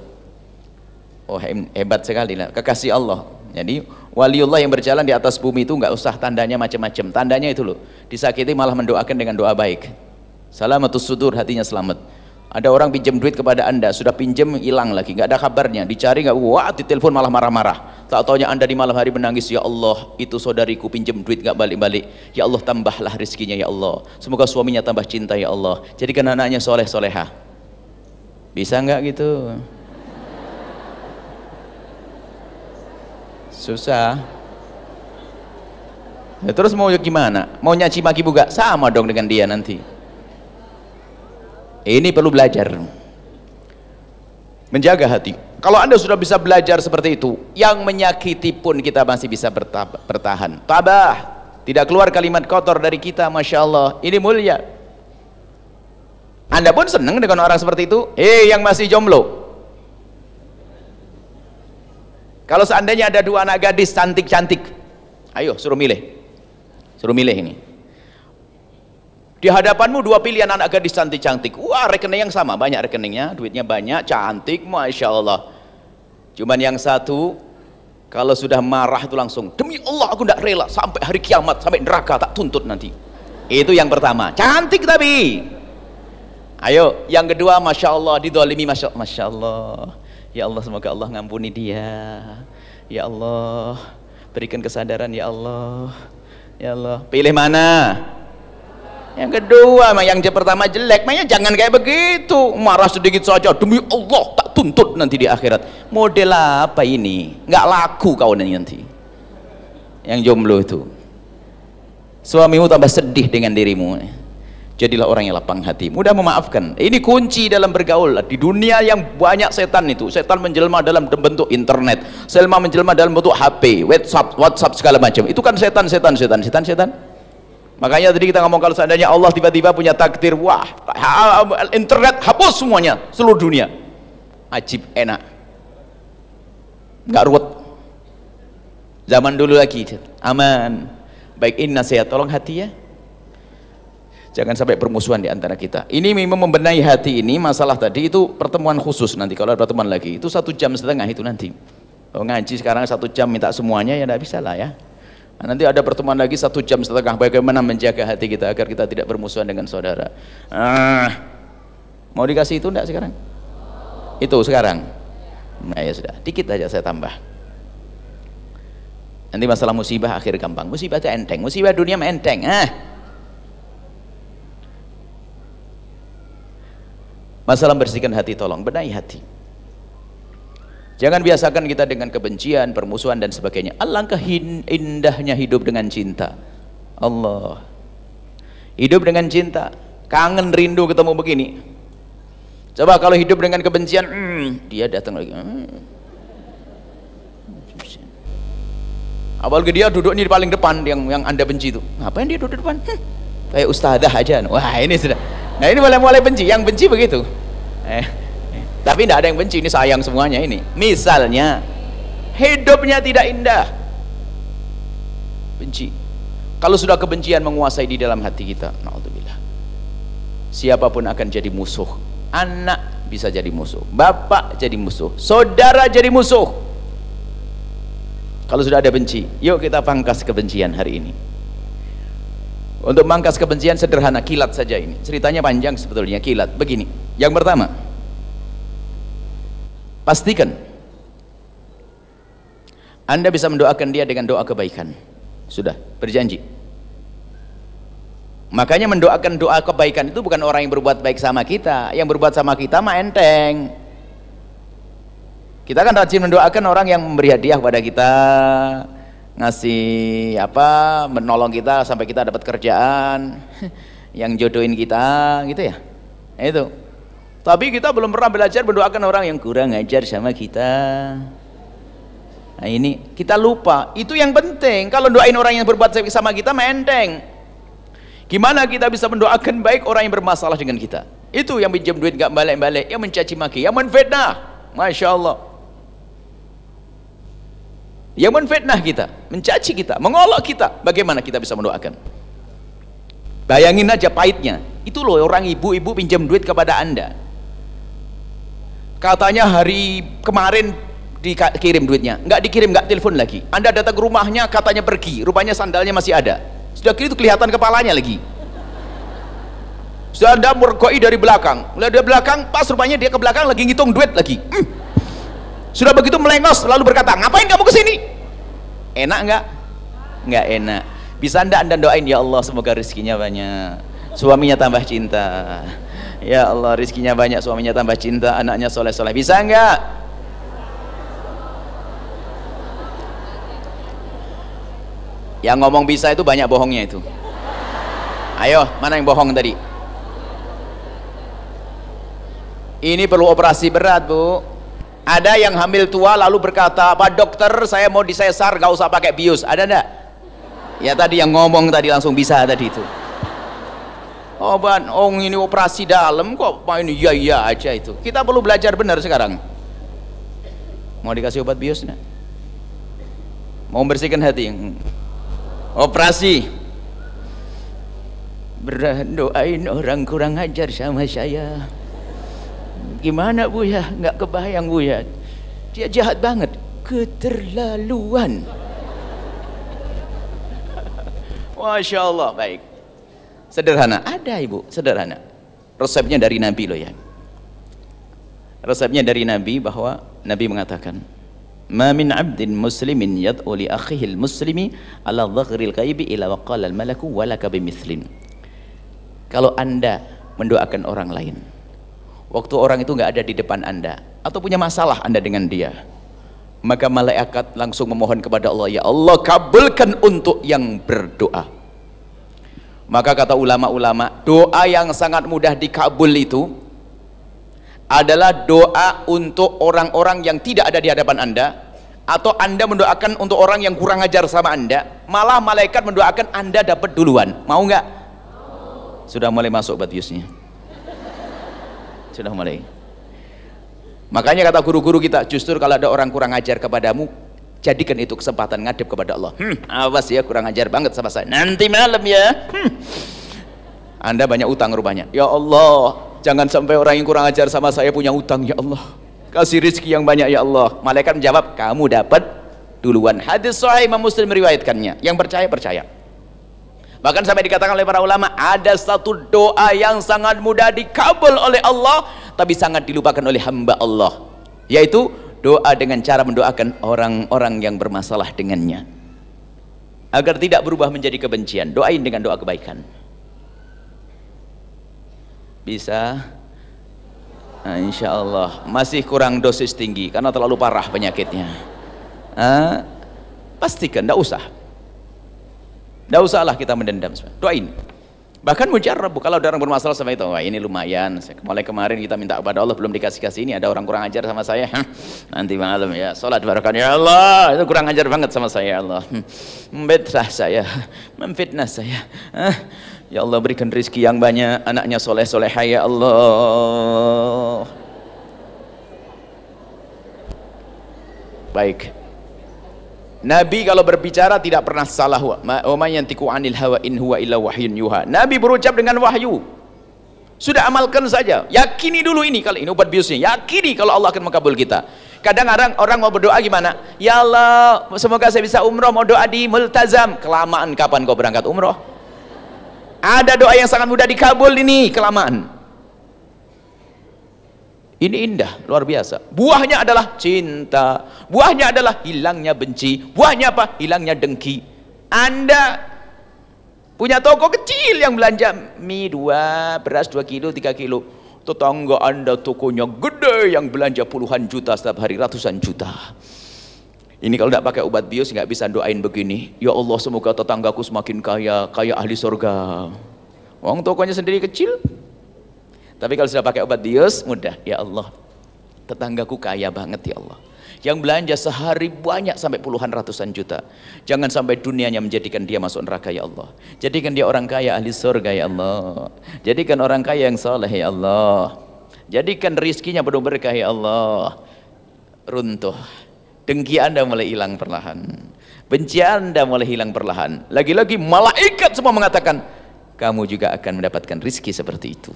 Oh hebat sekali lah, kekasih Allah. Jadi waliullah yang berjalan di atas bumi itu nggak usah tandanya macam-macam. Tandanya itu loh, disakiti malah mendoakan dengan doa baik. Salamatus sudur, hatinya selamat. Ada orang pinjam duit kepada anda, sudah pinjam hilang lagi, nggak ada kabarnya, dicari nggak, wah ditelepon malah marah-marah. Tak taunya anda di malam hari menangis, ya Allah itu saudariku pinjam duit nggak balik-balik, ya Allah tambahlah rezekinya ya Allah, semoga suaminya tambah cinta ya Allah, jadikan anaknya soleh-soleha. Bisa nggak gitu? Susah. Ya, terus mau gimana? Mau nyaci maki juga sama dong dengan dia nanti. Ini perlu belajar menjaga hati. Kalau anda sudah bisa belajar seperti itu, yang menyakiti pun kita masih bisa bertahan. Tabah, tidak keluar kalimat kotor dari kita. Masya Allah, ini mulia. Anda pun senang dengan orang seperti itu. Yang masih jomblo, kalau seandainya ada 2 anak gadis cantik-cantik, ayo suruh milih ini. Di hadapanmu 2 pilihan anak gadis cantik-cantik. Wah, rekening yang sama, banyak rekeningnya, duitnya banyak, cantik, Masya Allah. Cuman yang satu, kalau sudah marah itu langsung, demi Allah aku tidak rela sampai hari kiamat, sampai neraka tak tuntut nanti. Itu yang pertama, cantik tapi. Ayo, yang kedua, Masya Allah, didolimi, Masya Allah. Ya Allah, semoga Allah ngampuni dia. Ya Allah, berikan kesadaran ya Allah. Ya Allah, pilih mana? Yang kedua, yang pertama jelek, makanya jangan kayak begitu, marah sedikit saja, demi Allah tak tuntut nanti di akhirat. Model apa ini? Nggak laku kau nanti. Yang jomblo itu, suamimu tambah sedih dengan dirimu. Jadilah orang yang lapang hati, mudah memaafkan. Ini kunci dalam bergaul. Di dunia yang banyak setan itu, setan menjelma dalam bentuk internet, setan menjelma dalam bentuk HP, WhatsApp segala macam. Itu kan setan. Makanya tadi kita ngomong, kalau seandainya Allah tiba-tiba punya takdir, wah internet hapus semuanya, seluruh dunia, ajib, enak, nggak ruwet. Zaman dulu lagi aman. Baik, ini nasihat, tolong hati ya, jangan sampai permusuhan di antara kita. Ini memang membenahi hati ini, masalah tadi itu pertemuan khusus. Nanti kalau ada pertemuan lagi itu 1,5 jam itu nanti. Kalau ngaji sekarang 1 jam minta semuanya ya tidak bisa lah ya. Nanti ada pertemuan lagi 1,5 jam, bagaimana menjaga hati kita agar kita tidak bermusuhan dengan saudara. Mau dikasih itu enggak sekarang? Itu sekarang. Nah ya sudah, dikit aja saya tambah. Nanti masalah musibah akhir gampang. Musibah itu enteng, musibah dunia enteng. Masalah bersihkan hati, tolong benahi hati. Jangan biasakan kita dengan kebencian, permusuhan dan sebagainya. Alangkah indahnya hidup dengan cinta. Allah, hidup dengan cinta, kangen rindu ketemu begini. Coba kalau hidup dengan kebencian, dia datang lagi. Apalagi dia duduk ini di paling depan, yang anda benci itu. Ngapain dia duduk depan? Kayak ustadzah aja. Wah ini sudah. Nah ini mulai benci. Yang benci begitu. Tapi tidak ada yang benci, ini sayang semuanya ini. Misalnya hidupnya tidak indah, benci. Kalau sudah kebencian menguasai di dalam hati kita, naudzubillah, siapapun akan jadi musuh. Anak bisa jadi musuh, bapak jadi musuh, saudara jadi musuh. Kalau sudah ada benci, yuk kita pangkas kebencian hari ini. Untuk mangkas kebencian sederhana, kilat saja ini. Ceritanya panjang sebetulnya, kilat. Begini, yang pertama, pastikan Anda bisa mendoakan dia dengan doa kebaikan. Sudah, berjanji. Makanya mendoakan doa kebaikan itu bukan orang yang berbuat baik sama kita. Yang berbuat sama kita mah enteng. Kita kan rajin mendoakan orang yang memberi hadiah kepada kita, ngasih apa, menolong kita sampai kita dapat kerjaan, yang jodohin kita, gitu ya. Itu. Tapi kita belum pernah belajar mendoakan orang yang kurang ajar sama kita. Nah ini kita lupa. Itu yang penting. Kalau doain orang yang berbuat baik sama kita, enteng. Gimana kita bisa mendoakan baik orang yang bermasalah dengan kita? Itu yang pinjam duit gak balik-balik, yang mencaci maki, yang menfitnah. Masya Allah. Yang menfitnah kita, mencaci kita, mengolok kita, bagaimana kita bisa mendoakan? Bayangin aja pahitnya. Itu loh orang ibu-ibu pinjam duit kepada Anda. Katanya hari kemarin dikirim duitnya, nggak dikirim, nggak telepon lagi. Anda datang ke rumahnya, katanya pergi, rupanya sandalnya masih ada. Sudah gitu kelihatan kepalanya lagi. Sudah Anda mergoi dari belakang, mulai dari belakang, pas rupanya dia ke belakang lagi ngitung duit lagi. Sudah begitu melengos, lalu berkata, ngapain kamu kesini? Enak nggak? Nggak enak. Bisa Anda doain, ya Allah semoga rezekinya banyak, suaminya tambah cinta. Ya Allah rezekinya banyak, suaminya tambah cinta, anaknya soleh-soleh. Bisa nggak? Yang ngomong bisa itu banyak bohongnya itu. Ayo, mana yang bohong tadi? Ini perlu operasi berat, Bu. Ada yang hamil tua lalu berkata, Pak dokter saya mau disesar gak usah pakai bius. Ada enggak? Ya tadi yang ngomong tadi langsung bisa tadi itu. Oh ini operasi dalam kok ini iya aja itu. Kita perlu belajar benar sekarang. Mau dikasih obat bius enggak? Mau membersihkan hati? Operasi. Doain orang kurang ajar sama saya. Gimana Bu ya, nggak kebayang Bu ya, dia jahat banget, keterlaluan. Masya Allah. Baik, sederhana, ada Ibu, sederhana. Resepnya dari Nabi loh ya. Resepnya dari Nabi, bahwa Nabi mengatakan, ma min abdin muslimin yad'u li akhihil muslimi ala dhaghril ghaibi ila waqala al malaku walaka bimithlin. Kalau Anda mendoakan orang lain waktu orang itu nggak ada di depan Anda, atau punya masalah Anda dengan dia, maka malaikat langsung memohon kepada Allah, ya Allah kabulkan untuk yang berdoa. Maka kata ulama-ulama, doa yang sangat mudah dikabul itu adalah doa untuk orang-orang yang tidak ada di hadapan Anda, atau Anda mendoakan untuk orang yang kurang ajar sama Anda, malah malaikat mendoakan Anda dapat duluan. Mau nggak? Sudah mulai masuk obat biusnya. Sudah mulai. Makanya kata guru-guru kita, justru kalau ada orang kurang ajar kepadamu, jadikan itu kesempatan ngadep kepada Allah. Awas ya, kurang ajar banget sama saya, nanti malam ya. Anda banyak utang rupanya. Ya Allah, jangan sampai orang yang kurang ajar sama saya punya utang, ya Allah. Kasih rezeki yang banyak ya Allah. Malaikat menjawab, kamu dapat duluan. Hadis sahih Imam Muslim meriwayatkannya. Yang percaya percaya. Bahkan sampai dikatakan oleh para ulama, ada satu doa yang sangat mudah dikabul oleh Allah, tapi sangat dilupakan oleh hamba Allah, yaitu doa dengan cara mendoakan orang-orang yang bermasalah dengannya, agar tidak berubah menjadi kebencian. Doain dengan doa kebaikan. Bisa? Nah, insya Allah masih kurang dosis tinggi karena terlalu parah penyakitnya. Pastikan, tidak usah. Tidak usahlah kita mendendam, doain. Bahkan mujarab, kalau ada orang bermasalah sama itu, wah ini lumayan, mulai kemarin kita minta kepada Allah belum dikasih-kasih, ini ada orang kurang ajar sama saya, nanti malam ya sholat barokah, ya Allah itu kurang ajar banget sama saya, ya Allah memfitnah saya, ya Allah berikan rezeki yang banyak, anaknya soleh-solehah ya Allah. Baik, Nabi kalau berbicara tidak pernah salah. Wa ma yantiqu 'anil hawa in huwa illa wahyun yuha. Nabi berucap dengan wahyu. Sudah amalkan saja. Yakini dulu ini, kali ini obat biusnya. Yakini kalau Allah akan mengabul kita. Kadang orang mau berdoa gimana? Ya Allah, semoga saya bisa umroh, mau doa di multazam. Kelamaan kapan kau berangkat umroh? Ada doa yang sangat mudah dikabul ini, kelamaan. Ini indah, luar biasa. Buahnya adalah cinta, buahnya adalah hilangnya benci, buahnya apa? Hilangnya dengki. Anda punya toko kecil yang belanja mie 2, beras 2 kilo, 3 kilo. Tetangga Anda tokonya gede yang belanja puluhan juta setiap hari, ratusan juta. Ini kalau tidak pakai obat bius nggak bisa doain begini. Ya Allah, semoga tetanggaku semakin kaya, kaya ahli surga. Wong tokonya sendiri kecil. Tapi kalau sudah pakai obat bius, mudah. Ya Allah, tetanggaku kaya banget ya Allah. Yang belanja sehari banyak sampai puluhan ratusan juta. Jangan sampai dunianya menjadikan dia masuk neraka ya Allah. Jadikan dia orang kaya ahli surga ya Allah. Jadikan orang kaya yang soleh ya Allah. Jadikan rizkinya penuh berkah ya Allah. Runtuh. Dengki Anda mulai hilang perlahan. Benci Anda mulai hilang perlahan. Lagi-lagi malaikat semua mengatakan, kamu juga akan mendapatkan rizki seperti itu.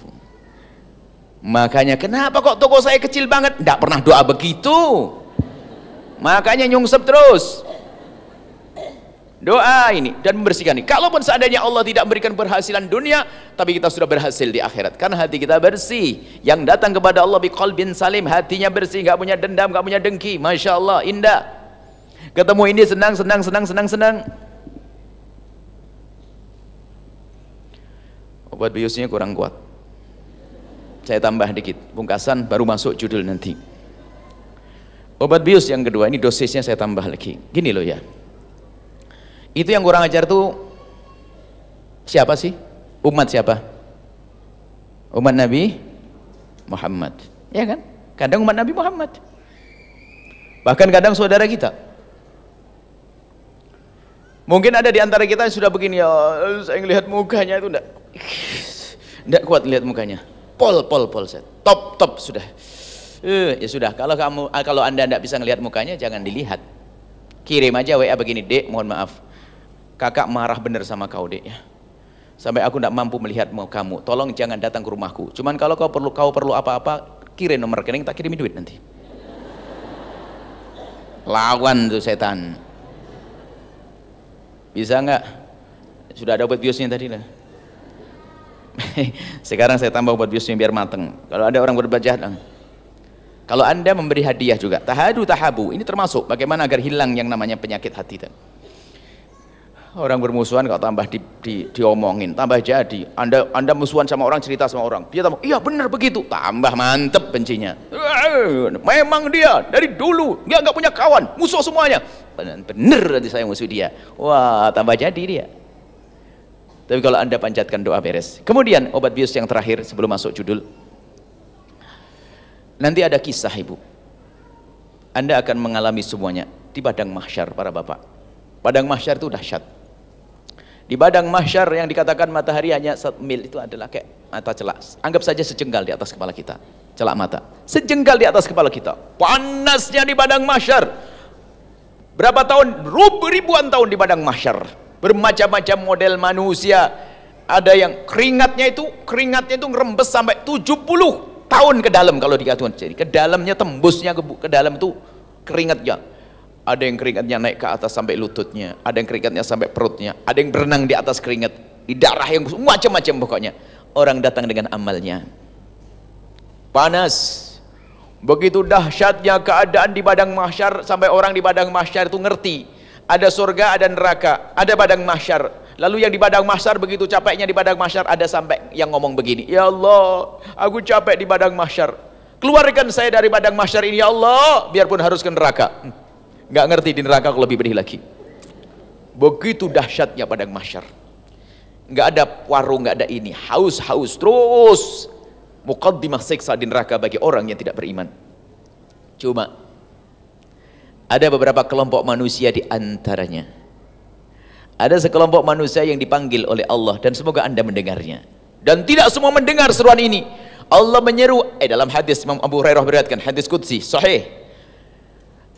Makanya kenapa kok toko saya kecil banget? Tidak pernah doa begitu. Makanya nyungsep terus. Doa ini dan membersihkan ini. Kalaupun seandainya Allah tidak memberikan berhasilan dunia, tapi kita sudah berhasil di akhirat. Karena hati kita bersih. Yang datang kepada Allah biqalbin salim, hatinya bersih, nggak punya dendam, nggak punya dengki. Masya Allah, indah. Ketemu ini senang. Obat biusnya kurang kuat. Saya tambah dikit, pungkasan baru masuk judul nanti. Obat bius yang kedua, ini dosisnya saya tambah lagi. Gini loh ya, itu yang kurang ajar tuh siapa sih? Umat siapa? Umat Nabi Muhammad, ya kan? Kadang umat Nabi Muhammad, bahkan kadang saudara kita. Mungkin ada di antara kita yang sudah begini, ya saya ngelihat mukanya itu enggak kuat lihat mukanya. Pol set. Top sudah. Ya sudah, kalau Anda tidak bisa ngelihat mukanya, jangan dilihat. Kirim aja WA begini, Dek, mohon maaf. Kakak marah bener sama kau, Dek ya. Sampai aku tidak mampu melihat kamu. Tolong jangan datang ke rumahku. Cuman kalau kau perlu apa-apa, kirim nomor rekening, tak kirimi duit nanti. Lawan tuh setan. Bisa nggak? Sudah ada obat biusnya tadi lah. Sekarang saya tambah obat biusnya biar mateng. Kalau ada orang berbuat jahat, kalau Anda memberi hadiah juga, tahabu, ini termasuk bagaimana agar hilang yang namanya penyakit hati. Orang bermusuhan kalau tambah diomongin, tambah jadi. Anda musuhan sama orang, cerita sama orang, dia tambah, iya benar begitu, tambah mantep bencinya. Memang dia dari dulu dia nggak punya kawan, musuh semuanya. Bener nanti saya musuh dia. Wah, tambah jadi dia. Tapi kalau Anda panjatkan doa, beres. Kemudian obat bius yang terakhir sebelum masuk judul. Nanti ada kisah ibu. Anda akan mengalami semuanya di padang mahsyar para bapak. Padang mahsyar itu dahsyat. Di padang mahsyar yang dikatakan matahari hanya 1 mil itu adalah kayak mata celak. Anggap saja sejengkal di atas kepala kita. Celak mata. Sejengkal di atas kepala kita. Panasnya di padang mahsyar. Berapa tahun? Ribuan tahun di padang mahsyar. Bermacam-macam model manusia. Ada yang keringatnya itu ngerembes sampai 70 tahun ke dalam kalau dikatakan. Jadi ke dalamnya, tembusnya ke dalam itu keringatnya. Ada yang keringatnya naik ke atas sampai lututnya, ada yang keringatnya sampai perutnya, ada yang berenang di atas keringat, di darah yang macam-macam pokoknya. Orang datang dengan amalnya. Panas. Begitu dahsyatnya keadaan di padang mahsyar sampai orang di padang mahsyar itu ngerti. Ada surga, ada neraka, ada padang mahsyar. Lalu yang di padang mahsyar begitu capeknya di padang mahsyar, ada sampai yang ngomong begini, ya Allah, aku capek di padang mahsyar. Keluarkan saya dari padang mahsyar ini ya Allah, biarpun harus ke neraka. Nggak ngerti di neraka kalau lebih pedih lagi. Begitu dahsyatnya padang mahsyar. Nggak ada warung, nggak ada ini, haus terus. Muqaddimah siksa di neraka bagi orang yang tidak beriman. Cuma ada beberapa kelompok manusia di antaranya. Ada sekelompok manusia yang dipanggil oleh Allah, dan semoga Anda mendengarnya. Dan tidak semua mendengar seruan ini. Allah menyeru dalam hadis Imam Abu Hurairah beriwayatkan, hadis qudsi sahih.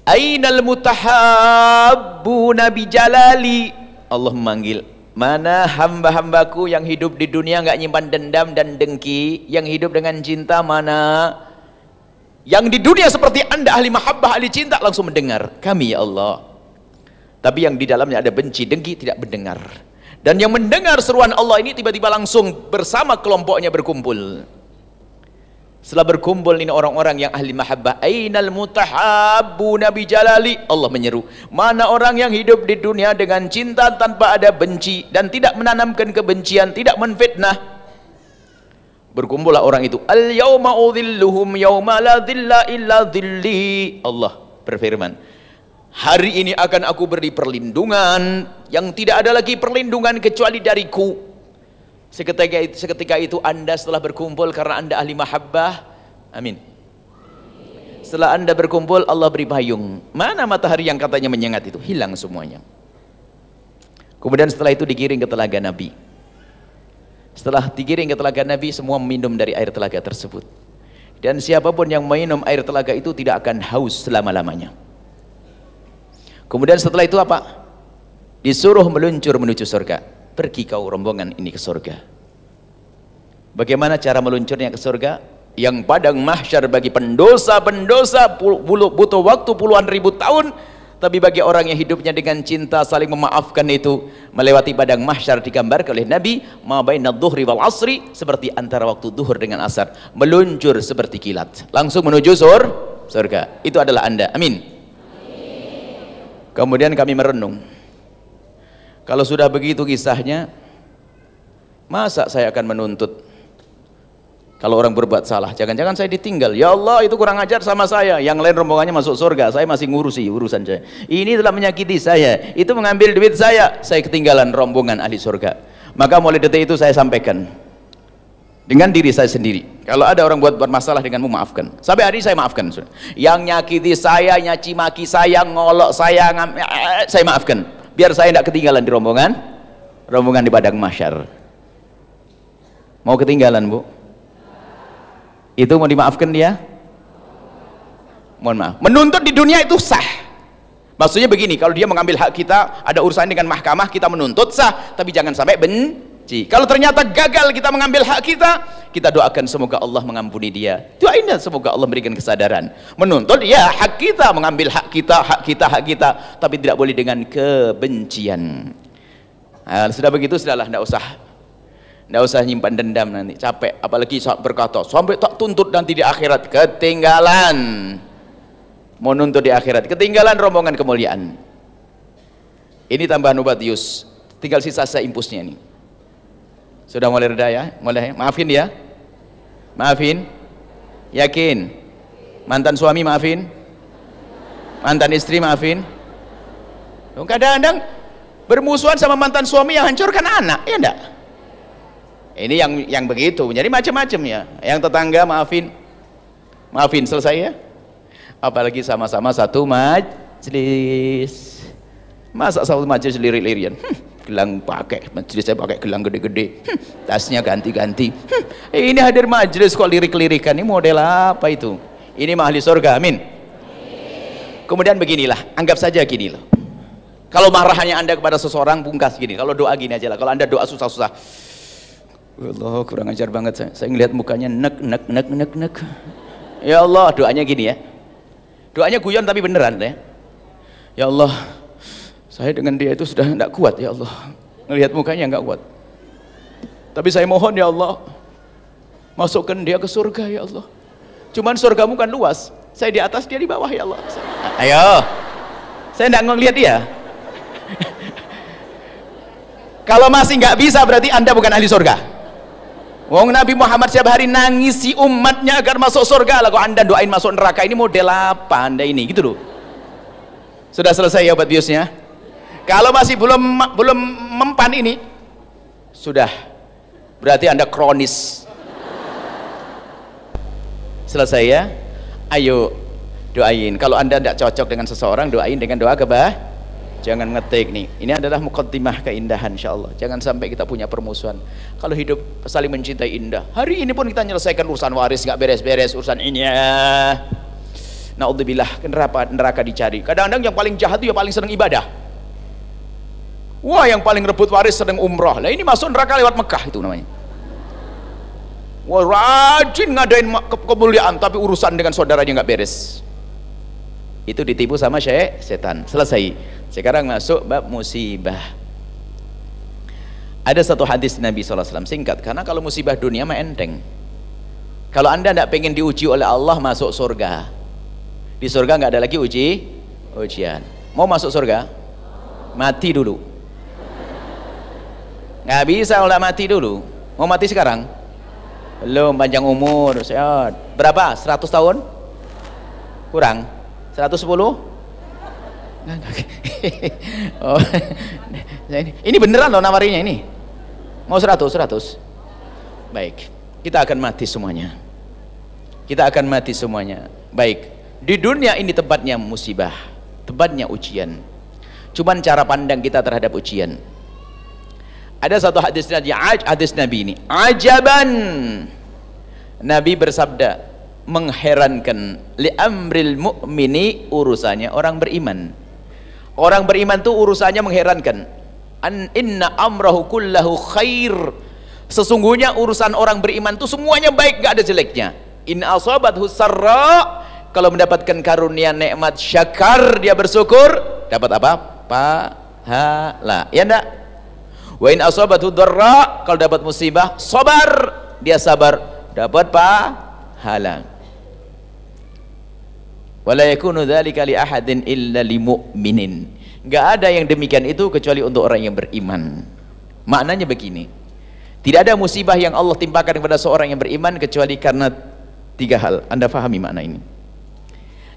Ainal mutahabbuna bi jalali. Allah memanggil, mana hamba-hambaku yang hidup di dunia nggak nyimpan dendam dan dengki, yang hidup dengan cinta mana? Yang di dunia seperti Anda ahli mahabbah, ahli cinta, langsung mendengar kami ya Allah. Tapi yang di dalamnya ada benci, dengki, tidak mendengar. Dan yang mendengar seruan Allah ini tiba-tiba langsung bersama kelompoknya berkumpul. Setelah berkumpul ini orang-orang yang ahli mahabbah, ainal mutahabbuna bi jalali, Allah menyeru, mana orang yang hidup di dunia dengan cinta tanpa ada benci dan tidak menanamkan kebencian, tidak menfitnah. Berkumpullah orang itu. Al yauma udhilluhum yauma la dhilla illa dhilli. Allah berfirman, hari ini akan aku beri perlindungan yang tidak ada lagi perlindungan kecuali dariku. Seketika itu anda setelah berkumpul karena anda ahli mahabbah, amin, setelah anda berkumpul Allah beri payung. Mana matahari yang katanya menyengat itu? Hilang semuanya. Kemudian setelah itu digiring ke telaga Nabi. Setelah digiring ke telaga Nabi, semua minum dari air telaga tersebut. Dan siapapun yang minum air telaga itu tidak akan haus selama-lamanya. Kemudian setelah itu apa? Disuruh meluncur menuju surga. Pergi kau rombongan ini ke surga. Bagaimana cara meluncurnya ke surga? Yang padang mahsyar bagi pendosa-pendosa butuh waktu puluhan ribu tahun, tapi bagi orang yang hidupnya dengan cinta saling memaafkan itu, melewati padang mahsyar digambarkan oleh Nabi, ma baina dhuhri wal asri, seperti antara waktu duhur dengan asar, meluncur seperti kilat langsung menuju surga. Itu adalah anda, amin. Kemudian kami merenung, kalau sudah begitu kisahnya, masa saya akan menuntut kalau orang berbuat salah? Jangan-jangan saya ditinggal, ya Allah itu kurang ajar sama saya, yang lain rombongannya masuk surga, saya masih ngurusi urusan saya, ini telah menyakiti saya, itu mengambil duit saya ketinggalan rombongan ahli surga. Maka mulai detik itu saya sampaikan dengan diri saya sendiri, kalau ada orang buat masalah denganmu, maafkan. Sampai hari ini saya maafkan. Yang nyakiti saya, nyaci maki saya, ngolok saya maafkan, biar saya tidak ketinggalan di rombongan di padang mahsyar. Mau ketinggalan, Bu? Itu mau dimaafkan dia? Mohon maaf. Menuntut di dunia itu sah. Maksudnya begini, kalau dia mengambil hak kita, ada urusan dengan mahkamah, kita menuntut sah, tapi jangan sampai benci. Kalau ternyata gagal kita mengambil hak kita doakan semoga Allah mengampuni dia. Doain semoga Allah berikan kesadaran. Menuntut ya hak kita, mengambil hak kita, tapi tidak boleh dengan kebencian. Nah, sudah begitu sudahlah, tidak usah nyimpan dendam nanti, capek. Apalagi saat berkata sampai tak tuntut nanti di akhirat, ketinggalan. Mau nuntut di akhirat, ketinggalan rombongan kemuliaan. Ini tambahan obat Yus, tinggal sisa impusnya ini. Sudah mulai reda ya? Mulai, maafin ya? Maafin? Yakin? Mantan suami maafin? Mantan istri maafin? Kadang-kadang bermusuhan sama mantan suami yang hancurkan anak, ya enggak? Ini yang begitu, jadi macam-macam ya. Yang tetangga maafin, selesai ya. Apalagi sama-sama satu majlis. Masa satu majlis lirik-lirian? Gelang pakai, majlis saya pakai gelang gede-gede, tasnya ganti-ganti. Ini hadir majlis kok lirik-lirikan, ini model apa itu? Ini ahli surga, amin. Kemudian beginilah, anggap saja gini loh. Kalau marahnya anda kepada seseorang, bungkas gini. Kalau doa gini aja lah. Kalau anda doa susah-susah, Allah kurang ajar banget saya ngelihat mukanya nek. Ya Allah, doanya gini ya. Doanya guyon tapi beneran ya. Ya Allah, saya dengan dia itu sudah tidak kuat ya Allah. Ngelihat mukanya nggak kuat. Tapi saya mohon ya Allah, masukkan dia ke surga ya Allah. Cuman surgamu kan luas. Saya di atas, dia di bawah ya Allah. Ayo. Saya tidak ngelihat dia. Kalau masih nggak bisa berarti anda bukan ahli surga. Wong Nabi Muhammad setiap hari nangisi umatnya agar masuk surga, lalu anda doain masuk neraka, ini model apa anda ini, gitu loh. Sudah selesai ya obat biusnya? Kalau masih belum mempan ini, sudah berarti anda kronis. Selesai ya? Ayo doain. Kalau anda tidak cocok dengan seseorang, doain dengan doa jangan ngetik nih. Ini adalah muqaddimah keindahan insyaallah. Jangan sampai kita punya permusuhan. Kalau hidup saling mencintai indah. Hari ini pun kita menyelesaikan urusan waris nggak beres-beres, urusan ini ya. Naudzubillah, neraka dicari. Kadang-kadang yang paling jahat itu yang paling senang ibadah. Wah, yang paling rebut waris sedang umroh. Lah ini masuk neraka lewat Mekah itu namanya. Wah, rajin ngadain kemuliaan tapi urusan dengan saudaranya nggak beres. Itu ditipu sama setan. Selesai. Sekarang masuk bab musibah. Ada satu hadis Nabi SAW, singkat, karena kalau musibah dunia mah enteng. Kalau anda tidak pengen diuji oleh Allah, masuk surga. Di surga nggak ada lagi ujian. Mau masuk surga? Mati dulu. Nggak bisa kalau mati dulu. Mau mati sekarang? Belum, panjang umur, sehat. Berapa? 100 tahun? Kurang? 110? Oh, ini beneran loh nawarinya ini. Mau 100? Baik, kita akan mati semuanya. Kita akan mati semuanya. Baik, di dunia ini tempatnya musibah, tempatnya ujian. Cuman cara pandang kita terhadap ujian. Ada satu hadis Nabi ini, ajaban. Nabi bersabda, mengherankan, li amril mu'mini, urusannya orang beriman. Orang beriman itu urusannya mengherankan. Inna amrahu kullahu khair. Sesungguhnya urusan orang beriman itu semuanya baik, gak ada jeleknya. In asabathu sarra, kalau mendapatkan karunia nikmat syakar, dia bersyukur, dapat apa? Pahala. Ya enggak? Wa in asabathu dharra, kalau dapat musibah, sabar, dia sabar, dapat pahala. Wala yakunu dzalika li ahadin illa li mu'minin. Enggak ada yang demikian itu kecuali untuk orang yang beriman. Maknanya begini, tidak ada musibah yang Allah timpakan kepada seorang yang beriman kecuali karena 3 hal. Anda fahami makna ini?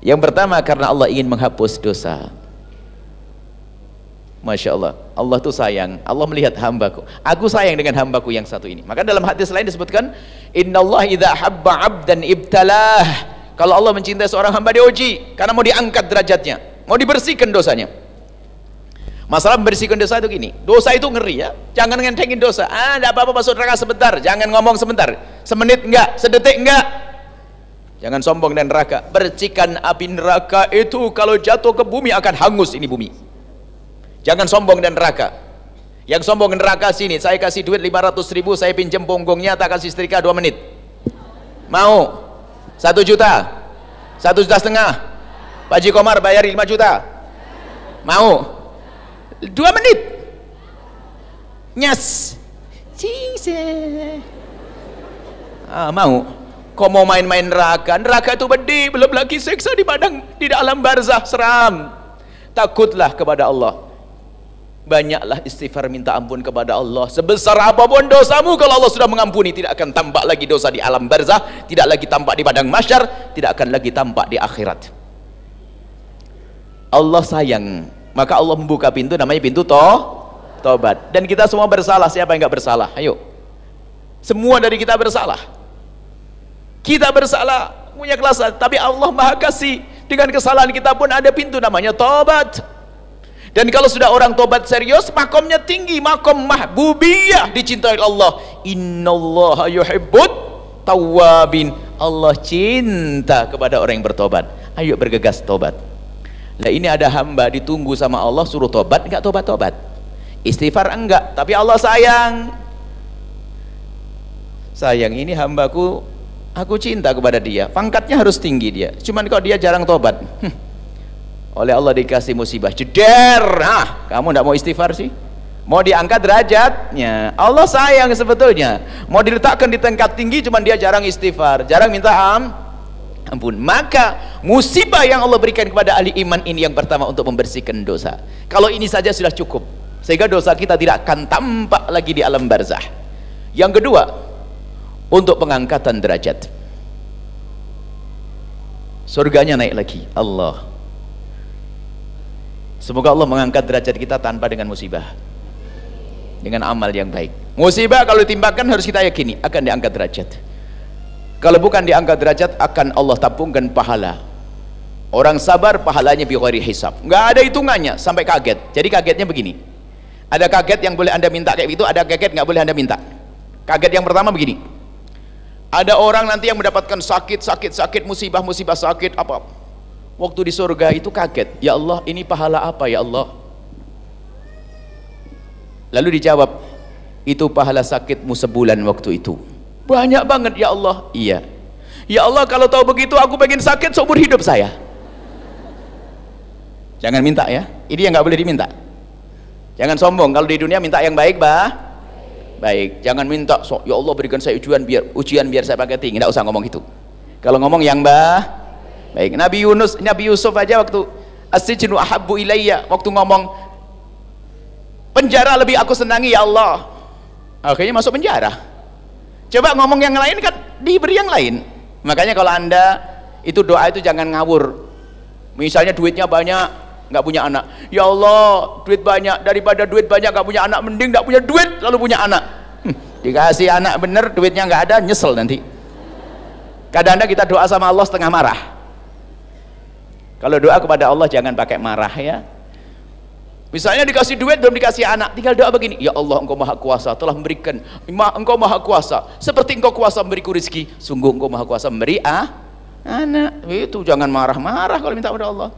Yang pertama, karena Allah ingin menghapus dosa. Masya Allah, Allah tuh sayang. Allah melihat hambaku, aku sayang dengan hambaku yang satu ini. Maka dalam hadis lain disebutkan, innallaha idza habba 'abdan ibtalah. Kalau Allah mencintai seorang hamba, dia uji karena mau diangkat derajatnya, mau dibersihkan dosanya. Masalah membersihkan dosa itu gini, dosa itu ngeri ya, jangan ngentengin dosa. Enggak apa-apa masuk neraka sebentar, jangan ngomong sebentar, semenit enggak, sedetik enggak. Jangan sombong dan neraka. Percikan api neraka itu kalau jatuh ke bumi akan hangus ini bumi. Jangan sombong dan neraka. Yang sombong neraka sini, saya kasih duit 500.000, saya pinjam punggungnya, tak kasih setrika 2 menit. Mau? 1 juta? 1,5 juta? Pak Haji Komar bayar 5 juta? Mau? 2 menit? Nyas? Mau? Kau mau main-main neraka? Neraka itu pedih, belum lagi siksa di alam barzah, seram. Takutlah kepada Allah. Banyaklah istighfar, minta ampun kepada Allah. Sebesar apapun dosamu, kalau Allah sudah mengampuni, tidak akan tampak lagi dosa di alam barzah, tidak lagi tampak di padang mahsyar, tidak akan lagi tampak di akhirat. Allah sayang, maka Allah membuka pintu, namanya pintu tobat. Dan kita semua bersalah. Siapa yang nggak bersalah? Ayo, semua dari kita bersalah. Kita bersalah, punya kelas, tapi Allah maha kasih. Dengan kesalahan kita pun ada pintu namanya tobat. Dan kalau sudah orang tobat serius, makomnya tinggi, makom mahbubiyah, dicintai Allah. Innallaha yuhibbut tawwabin. Allah cinta kepada orang yang bertobat. Ayo bergegas tobat. Lah ini ada hamba ditunggu sama Allah, suruh tobat, enggak tobat-tobat. Istighfar enggak, tapi Allah sayang. Sayang, ini hambaku, aku cinta kepada dia, pangkatnya harus tinggi dia. Cuman kalau dia jarang tobat, oleh Allah dikasih musibah, jeder. Kamu tidak mau istighfar sih? Mau diangkat derajatnya. Allah sayang sebetulnya. Mau diletakkan di tingkat tinggi, cuman dia jarang istighfar, jarang minta ampun. Maka musibah yang Allah berikan kepada ahli iman ini yang pertama untuk membersihkan dosa. Kalau ini saja sudah cukup, sehingga dosa kita tidak akan tampak lagi di alam barzah. Yang kedua, untuk pengangkatan derajat. Surganya naik lagi. Allah, semoga Allah mengangkat derajat kita tanpa dengan musibah, dengan amal yang baik. Musibah kalau ditimpakan harus kita yakini akan diangkat derajat. Kalau bukan diangkat derajat, akan Allah tabungkan pahala. Orang sabar pahalanya bi ghairi hisab, nggak ada hitungannya, sampai kaget. Jadi kagetnya begini, ada kaget yang boleh anda minta kayak gitu, ada kaget nggak boleh anda minta. Kaget yang pertama begini, ada orang nanti yang mendapatkan sakit, musibah sakit apa, waktu di surga itu kaget, ya Allah ini pahala apa ya Allah? Lalu dijawab, itu pahala sakitmu sebulan waktu itu. Banyak banget ya Allah. Iya. Ya Allah, kalau tahu begitu aku pengen sakit seumur hidup saya. Jangan minta ya, ini yang nggak boleh diminta. Jangan sombong, kalau di dunia minta yang baik baik, jangan minta ya Allah berikan saya ujian biar saya pakai tinggi, tidak usah ngomong itu. Kalau ngomong yang baik. Nabi Yusuf aja waktu as-sijnu ahabbu ilayya, waktu ngomong penjara lebih aku senangi ya Allah, akhirnya masuk penjara. Coba ngomong yang lain kan diberi yang lain. Makanya kalau anda itu doa itu jangan ngawur. Misalnya duitnya banyak nggak punya anak, ya Allah duit banyak, daripada duit banyak nggak punya anak mending nggak punya duit lalu punya anak. Dikasih anak bener duitnya nggak ada, nyesel nanti. Kadang-kadang kita doa sama Allah setengah marah. Kalau doa kepada Allah jangan pakai marah ya. Misalnya dikasih duit belum dikasih anak, tinggal doa begini, ya Allah engkau maha kuasa telah memberikan, engkau maha kuasa seperti engkau kuasa memberiku rezeki, sungguh engkau maha kuasa memberi anak. Itu jangan marah-marah kalau minta kepada Allah.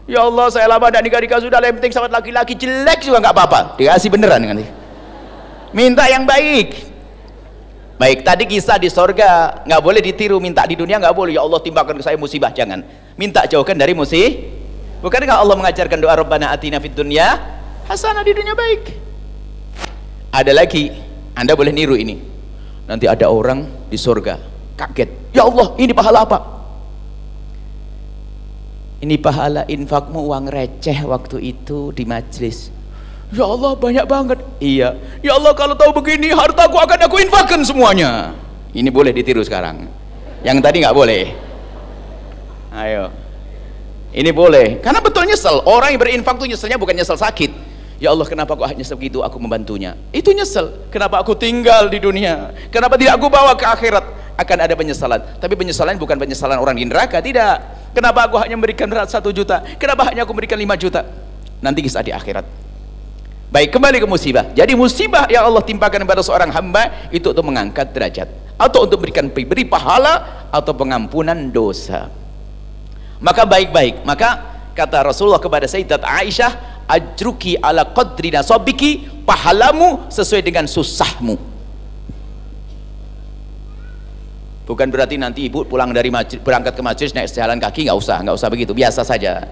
Ya Allah saya lama dan nikah sudah, yang penting sama laki-laki jelek juga nggak apa-apa, dikasih beneran nanti. Minta yang baik. Baik, tadi kisah di sorga nggak boleh ditiru, minta di dunia nggak boleh. Ya Allah timpakan ke saya musibah, jangan. Minta jauhkan dari musibah. Bukankah Allah mengajarkan doa Rabbana atina fid dunya hasanah, di dunia baik. Ada lagi, anda boleh niru ini. Nanti ada orang di sorga kaget, ya Allah ini pahala apa? Ini pahala infakmu uang receh waktu itu di majlis. Ya Allah banyak banget. Iya. Ya Allah kalau tahu begini hartaku akan aku infakkan semuanya. Ini boleh ditiru sekarang. Yang tadi nggak boleh. Ayo. Ini boleh. Karena betul nyesel. Orang yang berinfak itu nyeselnya bukan nyesel sakit. Ya Allah kenapa kok nyesel begitu aku membantunya. Itu nyesel. Kenapa aku tinggal di dunia? Kenapa tidak aku bawa ke akhirat? Akan ada penyesalan. Tapi penyesalan bukan penyesalan orang di neraka, tidak. Kenapa aku hanya memberikan 1 juta? Kenapa hanya aku memberikan 5 juta? Nanti kisah di akhirat. Baik, kembali ke musibah. Jadi musibah yang Allah timpakan kepada seorang hamba itu untuk mengangkat derajat, atau untuk beri pahala, atau pengampunan dosa. Maka baik-baik. Maka kata Rasulullah kepada Sayyidat Aisyah, ajruki ala qadri nasabiki, pahalamu sesuai dengan susahmu. Bukan berarti nanti ibu pulang dari berangkat ke majelis naik jalan kaki, nggak usah begitu, biasa saja.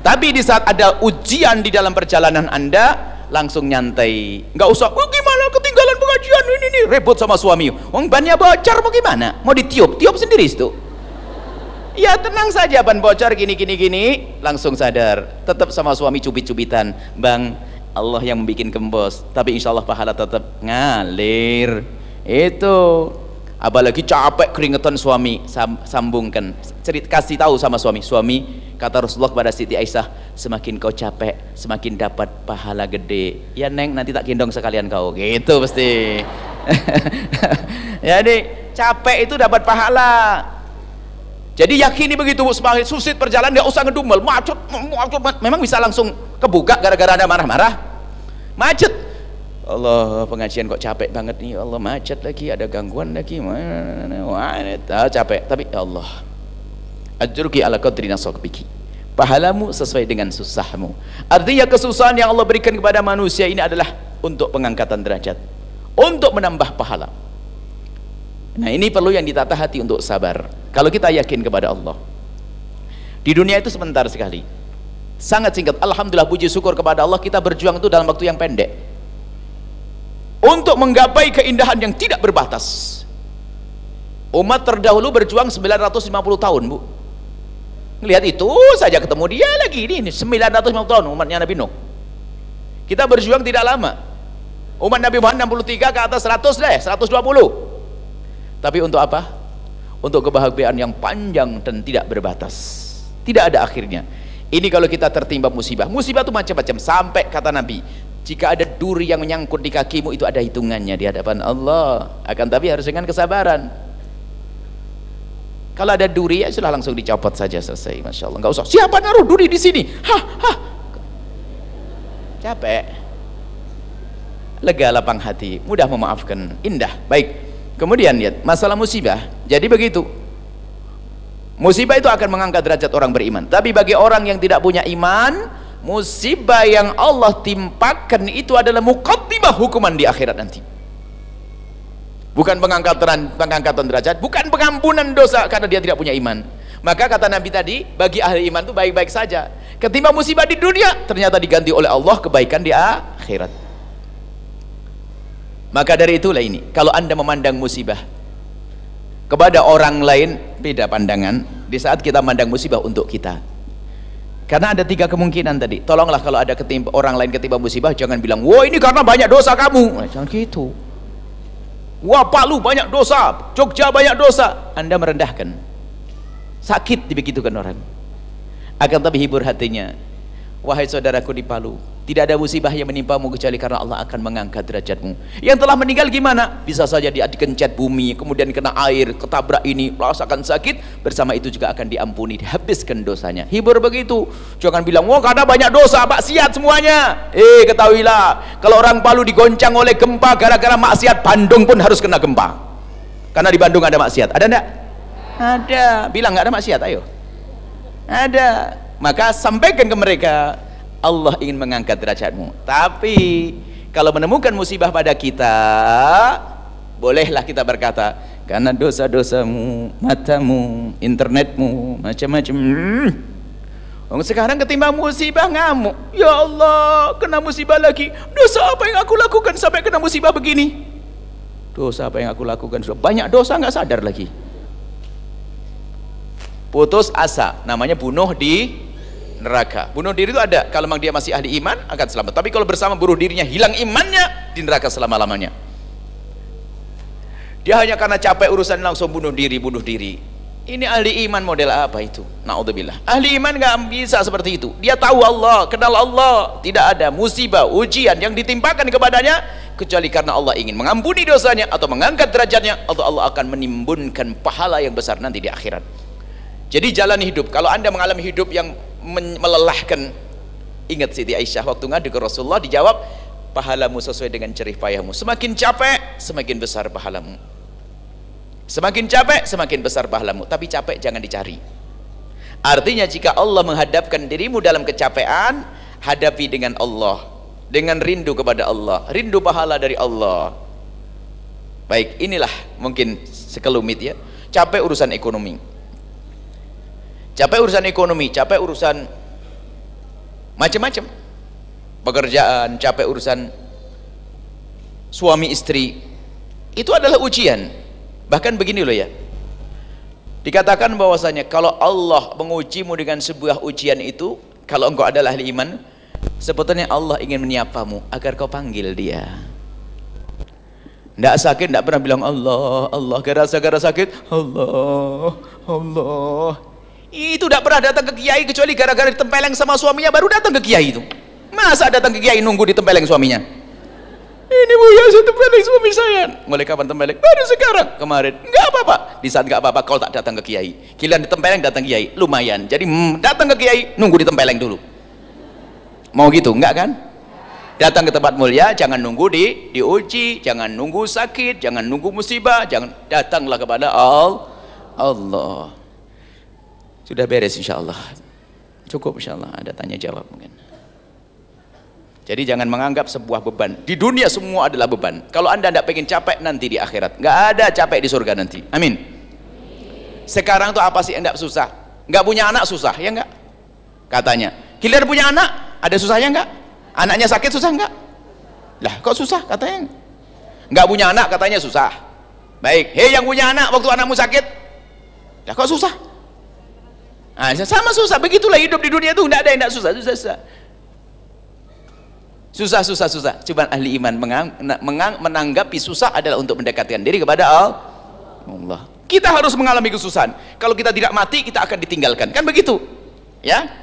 Tapi di saat ada ujian di dalam perjalanan anda, langsung nyantai, nggak usah gimana ketinggalan pengajian ini ribut sama suami, bannya bocor mau gimana, mau ditiup sendiri itu. Ya tenang saja, ban bocor gini, langsung sadar, tetap sama suami cubit-cubitan, bang Allah yang membuat kembos, tapi insya Allah pahala tetap ngalir. Itu apalagi capek keringetan suami, sambungkan, kasih tahu sama suami, kata Rasulullah kepada Siti Aisyah, semakin kau capek semakin dapat pahala gede ya neng, nanti tak gendong sekalian kau, gitu pasti. Jadi capek itu dapat pahala. Jadi yakini begitu, semakin susit perjalanan, nggak usah ngedumel, macet, memang bisa langsung kebuka gara-gara ada marah-marah, macet. Allah pengajian kok capek banget nih, Allah macet lagi, ada gangguan lagi, wah capek, tapi ya Allah ajruki ala qadri nasabiki, pahalamu sesuai dengan susahmu. Artinya kesusahan yang Allah berikan kepada manusia ini adalah untuk pengangkatan derajat, untuk menambah pahala. Nah ini perlu yang ditata hati untuk sabar. Kalau kita yakin kepada Allah, di dunia itu sebentar sekali, sangat singkat. Alhamdulillah, puji syukur kepada Allah, kita berjuang itu dalam waktu yang pendek untuk menggapai keindahan yang tidak berbatas. Umat terdahulu berjuang 950 tahun, Bu. Lihat itu saja ketemu dia lagi, ini 950 tahun umatnya Nabi Nuh. Kita berjuang tidak lama. Umat Nabi Muhammad 63 ke atas 100 deh, 120. Tapi untuk apa? Untuk kebahagiaan yang panjang dan tidak berbatas, tidak ada akhirnya. Ini kalau kita tertimpa musibah. Musibah itu macam-macam, sampai kata Nabi, jika ada duri yang menyangkut di kakimu itu ada hitungannya di hadapan Allah. Akan tapi harus dengan kesabaran. Kalau ada duri ya sudah langsung dicopot saja, selesai. Masya Allah, nggak usah siapa naruh duri di sini, capek. Lega, lapang hati, mudah memaafkan, indah. Baik, kemudian lihat masalah musibah. Jadi begitu, musibah itu akan mengangkat derajat orang beriman. Tapi bagi orang yang tidak punya iman, musibah yang Allah timpakan itu adalah muqaddimah hukuman di akhirat nanti. Bukan pengangkatan derajat, bukan pengampunan dosa karena dia tidak punya iman. Maka kata Nabi tadi, bagi ahli iman itu baik-baik saja. Ketimbang musibah di dunia, ternyata diganti oleh Allah kebaikan di akhirat. Maka dari itulah ini, kalau Anda memandang musibah kepada orang lain, beda pandangan di saat kita memandang musibah untuk kita. Karena ada 3 kemungkinan tadi. Tolonglah kalau ada orang lain ketimpa musibah, jangan bilang, wah ini karena banyak dosa kamu. Jangan gitu. Wah Palu banyak dosa, Jogja banyak dosa. Anda merendahkan. Sakit dibegitukan orang. Akan tapi hibur hatinya. Wahai saudaraku di Palu, tidak ada musibah yang menimpamu kecuali karena Allah akan mengangkat derajatmu. Yang telah meninggal gimana? Bisa saja dia dikencet bumi, kemudian kena air, ketabrak ini, rasakan sakit, bersama itu juga akan diampuni, dihabiskan dosanya. Hibur begitu. Jangan bilang, wah karena banyak dosa, maksiat semuanya. Ketahuilah, kalau orang Palu digoncang oleh gempa gara-gara maksiat, Bandung pun harus kena gempa. Karena di Bandung ada maksiat. Ada enggak? Ada. Bilang enggak ada maksiat, ayo. Ada. Maka sampaikan ke mereka, Allah ingin mengangkat derajatmu. Tapi kalau menemukan musibah pada kita, bolehlah kita berkata, karena dosa-dosamu, matamu, internetmu, macam-macam. Sekarang ketimpa musibah ngamuk. Ya Allah, kena musibah lagi. Dosa apa yang aku lakukan sampai kena musibah begini? Dosa apa yang aku lakukan? Sudah banyak dosa, nggak sadar lagi. Putus asa, namanya bunuh di neraka. Bunuh diri itu ada, kalau memang dia masih ahli iman akan selamat. Tapi kalau bersama bunuh dirinya, hilang imannya, di neraka selama-lamanya. Dia hanya karena capek urusan langsung bunuh diri. Ini ahli iman model apa itu? Na'udzubillah. Ahli iman nggak bisa seperti itu. Dia tahu Allah, kenal Allah. Tidak ada musibah, ujian yang ditimpakan kepadanya kecuali karena Allah ingin mengampuni dosanya atau mengangkat derajatnya, atau Allah akan menimbunkan pahala yang besar nanti di akhirat. Jadi jalan hidup, kalau Anda mengalami hidup yang melelahkan, ingat Siti Aisyah waktu ngadu ke Rasulullah, dijawab, pahalamu sesuai dengan jerih payahmu. Semakin capek, semakin besar pahalamu. Semakin capek, semakin besar pahalamu. Tapi capek jangan dicari. Artinya jika Allah menghadapkan dirimu dalam kecapean, hadapi dengan Allah, dengan rindu kepada Allah, rindu pahala dari Allah. Baik, inilah mungkin sekelumit ya. Capek urusan ekonomi, capek urusan ekonomi, capek urusan macam-macam, pekerjaan, capek urusan suami istri, itu adalah ujian. Bahkan begini loh ya, dikatakan bahwasanya kalau Allah mengujimu dengan sebuah ujian itu, kalau engkau adalah ahli iman, sebetulnya Allah ingin menyiapamu agar kau panggil dia. Tidak sakit, tidak pernah bilang Allah, Allah, gara-gara sakit, Allah, Allah. Itu tidak pernah datang ke kiai kecuali gara-gara ditempeleng sama suaminya baru datang ke kiai itu. Masa datang ke kiai nunggu ditempeleng suaminya? Ini bu ya, saya tempeleng suami saya. Mulai kapan tempeleng? Baru sekarang, kemarin. Enggak apa-apa. Di saat enggak apa-apa kalau tak datang ke kiai. Giliran ditempeleng datang ke kiai, lumayan. Jadi datang ke kiai nunggu ditempeleng dulu. Mau gitu? Enggak kan? Datang ke tempat mulia jangan nunggu diuji, jangan nunggu sakit, jangan nunggu musibah, jangan, datanglah kepada Allah. Sudah beres insyaallah. Cukup insyaallah, ada tanya jawab mungkin. Jadi jangan menganggap sebuah beban. Di dunia semua adalah beban. Kalau Anda tidak pengen capek nanti di akhirat, nggak ada capek di surga nanti. Amin. Sekarang tuh apa sih yang tidak susah? Nggak punya anak susah, ya nggak? Katanya. Giliran punya anak, ada susahnya nggak? Anaknya sakit susah nggak? Lah kok susah katanya? Nggak punya anak katanya susah. Baik, hei yang punya anak waktu anakmu sakit, lah kok susah? Nah, sama susah. Begitulah hidup di dunia itu, tidak ada yang tidak susah. Susah. Cuma ahli iman menanggapi susah adalah untuk mendekatkan diri kepada Allah. Kita harus mengalami kesusahan. Kalau kita tidak mati, kita akan ditinggalkan. Kan begitu? Ya.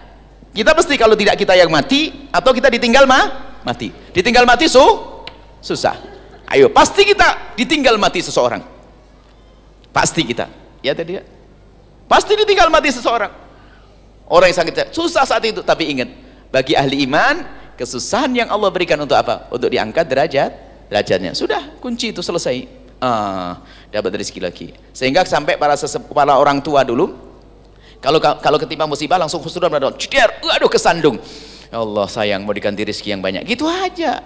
Kita pasti kalau tidak kita yang mati, atau kita ditinggal mati. Ditinggal mati susah. Ayo, pasti kita ditinggal mati seseorang. Pasti kita. Ya tadi ya. Pasti ditinggal mati seseorang. Orang yang sakit susah saat itu, tapi ingat, bagi ahli iman, kesusahan yang Allah berikan untuk apa? Untuk diangkat derajatnya. Sudah, kunci itu selesai. Dapat rezeki lagi. Sehingga sampai para orang tua dulu, kalau ketimpa musibah langsung khusnudon pada Allah. Aduh kesandung. Ya Allah sayang, mau diganti rezeki yang banyak. Gitu aja.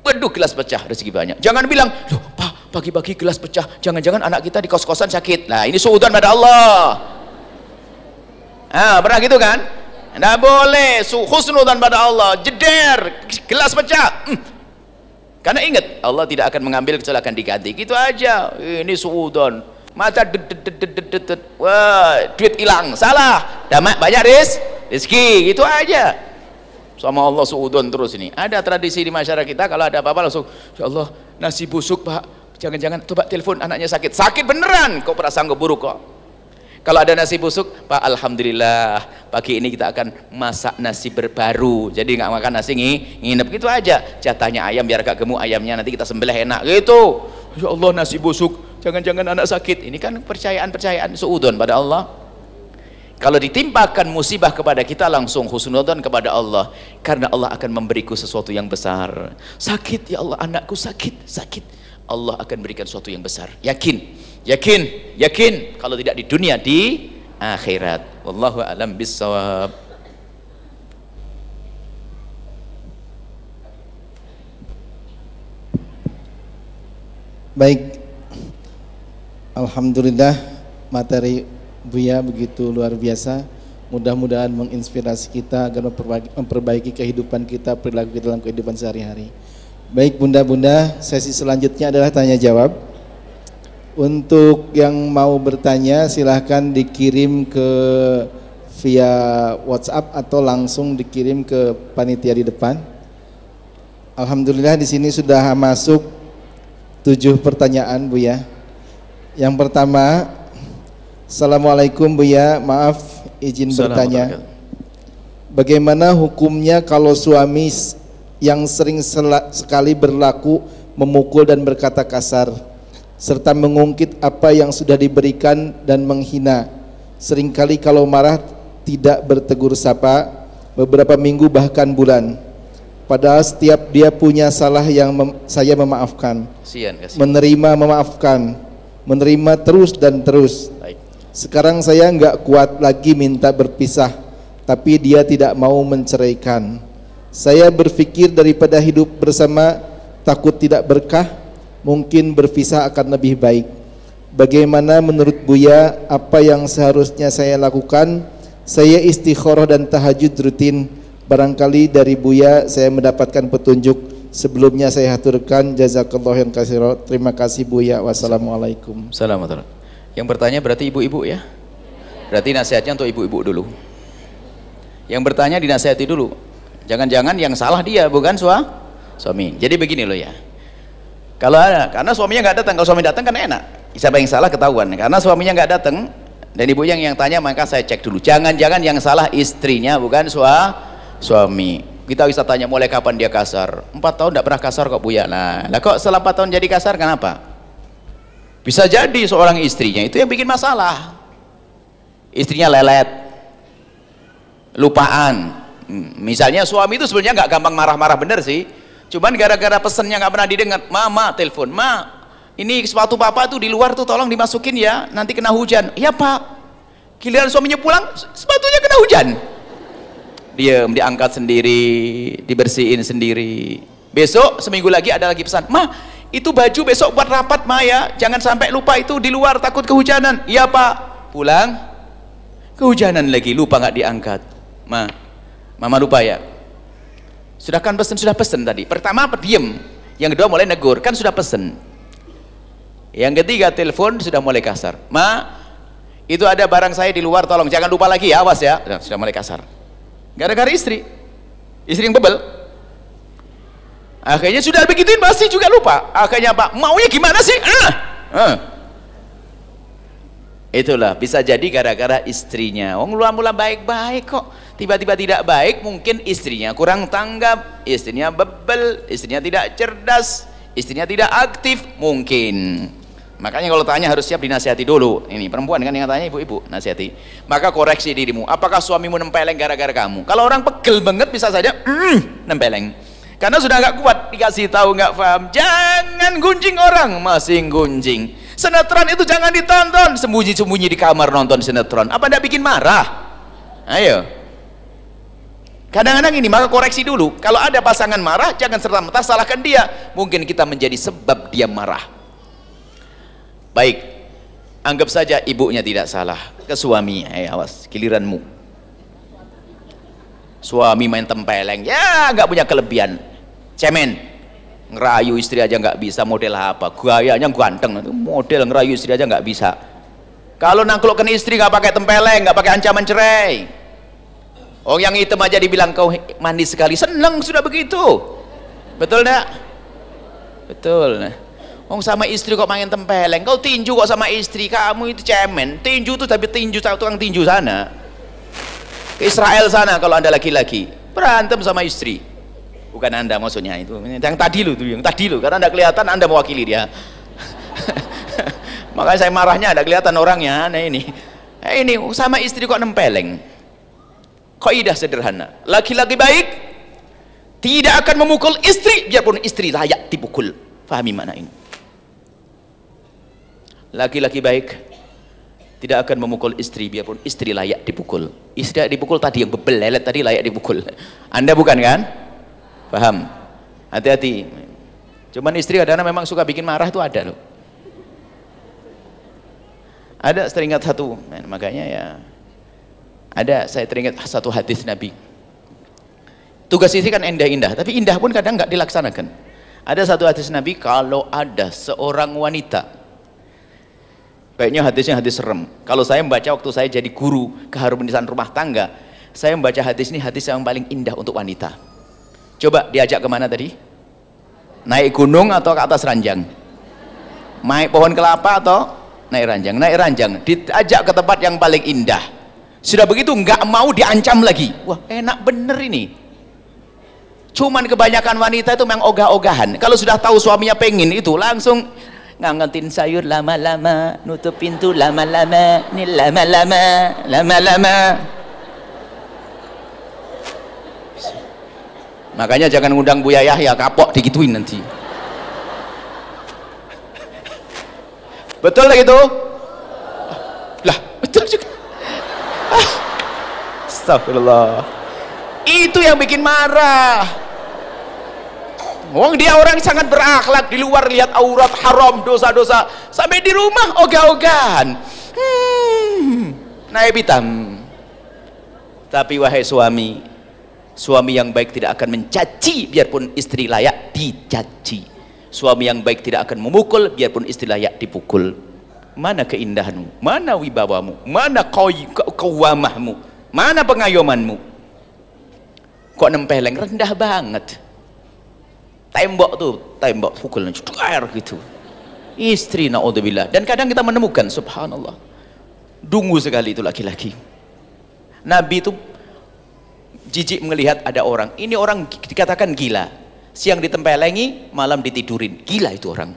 Waduh gelas pecah, rezeki banyak. Jangan bilang, loh Pak, pagi-pagi gelas pecah. Jangan-jangan anak kita di kos-kosan sakit. Nah ini suudzon pada Allah. Pernah gitu kan? Tidak boleh husnudzon pada Allah. Jeder, gelas pecah. Karena ingat, Allah tidak akan mengambil kecuali akan diganti. Gitu aja. Ini suudon. Mata wah, duit hilang. Salah. Damak banyak rezeki. Gitu aja. Sama Allah suudon terus ini. Ada tradisi di masyarakat kita kalau ada apa-apa langsung, ya Allah, nasi busuk Pak. Jangan-jangan coba telepon anaknya sakit. Sakit beneran. Kok perasaan buruk kok. Kalau ada nasi busuk, Pak, alhamdulillah pagi ini kita akan masak nasi berbaru. Jadi nggak makan nasi nginep gitu aja. Jatahnya ayam biar gak gemuk ayamnya, nanti kita sembelih enak gitu. Ya Allah, nasi busuk, jangan-jangan anak sakit. Ini kan percayaan suudon pada Allah. Kalau ditimpakan musibah kepada kita, langsung husnudon kepada Allah, karena Allah akan memberiku sesuatu yang besar. Sakit, ya Allah, anakku sakit. Allah akan berikan sesuatu yang besar. Yakin. Kalau tidak di dunia, di akhirat. Wallahu a'lam bissawab. Baik, alhamdulillah materi Buya begitu luar biasa. Mudah-mudahan menginspirasi kita agar memperbaiki kehidupan kita, perilaku kita dalam kehidupan sehari-hari. Baik bunda-bunda, sesi selanjutnya adalah tanya jawab. Untuk yang mau bertanya silahkan dikirim ke via WhatsApp atau langsung dikirim ke panitia di depan. Alhamdulillah di sini sudah masuk 7 pertanyaan Buya. Yang pertama, Assalamualaikum Buya, maaf izin bertanya. Bagaimana hukumnya kalau suami yang sering sekali berlaku memukul dan berkata kasar, serta mengungkit apa yang sudah diberikan dan menghina? Seringkali kalau marah tidak bertegur sapa, beberapa minggu bahkan bulan. Padahal setiap dia punya salah yang saya memaafkan. Menerima memaafkan, menerima terus dan terus. Sekarang saya enggak kuat lagi minta berpisah, tapi dia tidak mau menceraikan. Saya berpikir daripada hidup bersama takut tidak berkah, mungkin berpisah akan lebih baik. Bagaimana menurut Buya, apa yang seharusnya saya lakukan? Saya istikharah dan tahajud rutin. Barangkali dari Buya saya mendapatkan petunjuk. Sebelumnya saya haturkan jazakallahu khairan. Terima kasih Buya. Wassalamualaikum. Assalamualaikum. Yang bertanya berarti ibu-ibu ya? Berarti nasihatnya untuk ibu-ibu dulu. Yang bertanya dinasihati dulu. Jangan-jangan yang salah dia, bukan suami. Jadi begini loh ya. Kalau ada, karena suaminya nggak datang, kalau suami datang kan enak. Siapa yang salah ketahuan. Karena suaminya nggak datang dan ibu yang tanya, maka saya cek dulu. Jangan-jangan yang salah istrinya, bukan suami. Kita bisa tanya mulai kapan dia kasar. 4 tahun tidak pernah kasar kok Buya. Nah kok setelah 4 tahun jadi kasar, kenapa? Bisa jadi seorang istrinya itu yang bikin masalah. Istrinya lelet, lupaan. Misalnya suami itu sebenarnya nggak gampang marah-marah bener sih. Cuman gara-gara pesennya nggak pernah didengar. Mama telepon, ini sepatu papa tuh di luar tuh tolong dimasukin ya, nanti kena hujan. Iya pak. Giliran suaminya pulang, sepatunya kena hujan. Diangkat sendiri, dibersihin sendiri. Besok seminggu lagi ada lagi pesan, itu baju besok buat rapat ya, jangan sampai lupa itu di luar, takut kehujanan. Iya pak. Pulang kehujanan lagi, lupa nggak diangkat. Mama lupa ya. Sudah pesen tadi. Pertama diem, yang kedua mulai negur, kan sudah pesen. Yang ketiga telepon sudah mulai kasar. Itu ada barang saya di luar, tolong jangan lupa lagi ya, awas ya. Sudah mulai kasar. Gara-gara istri yang bebel. Akhirnya sudah begituin masih juga lupa. Akhirnya pak, maunya gimana sih? Itulah bisa jadi gara-gara istrinya. Mula-mula baik-baik kok, tiba-tiba tidak baik. Mungkin istrinya kurang tanggap, istrinya bebel, istrinya tidak cerdas, istrinya tidak aktif mungkin. Makanya kalau tanya harus siap dinasihati dulu. Ini perempuan kan yang tanya, ibu-ibu nasihati. Maka koreksi dirimu, apakah suamimu nempeleng gara-gara kamu? Kalau orang pegel banget bisa saja nempeleng, karena sudah nggak kuat, dikasih tahu nggak paham. Jangan gunjing orang, masih gunjing. Sinetron itu jangan ditonton, sembunyi-sembunyi di kamar nonton sinetron. Apa tidak bikin marah? Ayo. Kadang-kadang ini, maka koreksi dulu. Kalau ada pasangan marah, jangan serta-merta salahkan dia. Mungkin kita menjadi sebab dia marah. Baik, anggap saja ibunya tidak salah, ke suaminya. Awas, giliranmu. Suami main tempeleng, ya nggak punya kelebihan, cemen, ngerayu istri aja nggak bisa, model apa? Gayanya ganteng, model ngerayu istri aja nggak bisa. Kalau naklukkan istri nggak pakai tempeleng, nggak pakai ancaman cerai. Oh, yang hitam aja dibilang kau manis sekali, seneng sudah begitu. Betul enggak? Betul. Nah, sama istri kok main tempeleng, kau tinju kok sama istri, kamu itu cemen. Tinju tuh tapi tinju tukang tinju sana. Ke Israel sana kalau Anda laki-laki, berantem sama istri. Bukan Anda maksudnya itu. Yang tadi lo tuh, yang tadi lo, karena Anda kelihatan Anda mewakili dia. Makanya saya marahnya ada kelihatan orangnya. Nah ini sama istri kok nempeleng. Kaidah sederhana, laki-laki baik tidak akan memukul istri biarpun istri layak dipukul. Fahami makna ini. Laki-laki baik tidak akan memukul istri biarpun istri layak dipukul. Istri layak dipukul tadi yang bebelelet tadi layak dipukul. Anda bukan kan? Paham? Hati-hati. Cuman istri kadang-kadang memang suka bikin marah itu ada loh. Ada teringat satu, makanya ya ada saya teringat satu hadis Nabi. Tugas istri kan indah-indah, tapi indah pun kadang nggak dilaksanakan. Ada satu hadis Nabi, kalau ada seorang wanita, kayaknya hadisnya hadis serem. Kalau saya membaca waktu saya jadi guru keharmonisan rumah tangga, saya membaca hadis ini hadis yang paling indah untuk wanita. Coba diajak kemana tadi? Naik gunung atau ke atas ranjang? Naik pohon kelapa atau naik ranjang? Naik ranjang, diajak ke tempat yang paling indah. Sudah begitu nggak mau diancam lagi. Wah, enak bener ini. Cuman kebanyakan wanita itu memang ogah-ogahan. Kalau sudah tahu suaminya pengen itu langsung ngangetin sayur lama-lama, nutup pintu lama-lama, nih lama-lama. Makanya jangan ngundang Buya Yahya, kapok digituin nanti. Betul gitu? Lah, betul juga. Astagfirullah. Itu yang bikin marah. Wong dia orang sangat berakhlak, di luar lihat aurat haram, dosa-dosa, sampai di rumah ogah-ogahan. Naik hitam. Tapi wahai suami yang baik tidak akan mencaci biarpun istri layak dicaci. Suami yang baik tidak akan memukul biarpun istri layak dipukul. Mana keindahanmu? Mana wibawamu? Mana kawamahmu? Mana pengayomanmu? Kok nempeleng rendah banget. Tembok tuh, tembok pukul air gitu. Istri naudzubillah. Dan kadang kita menemukan subhanallah. Dungu sekali itu laki-laki. Nabi itu jijik melihat ada orang. Ini orang dikatakan gila. Siang ditempelengi, malam ditidurin. Gila itu orang.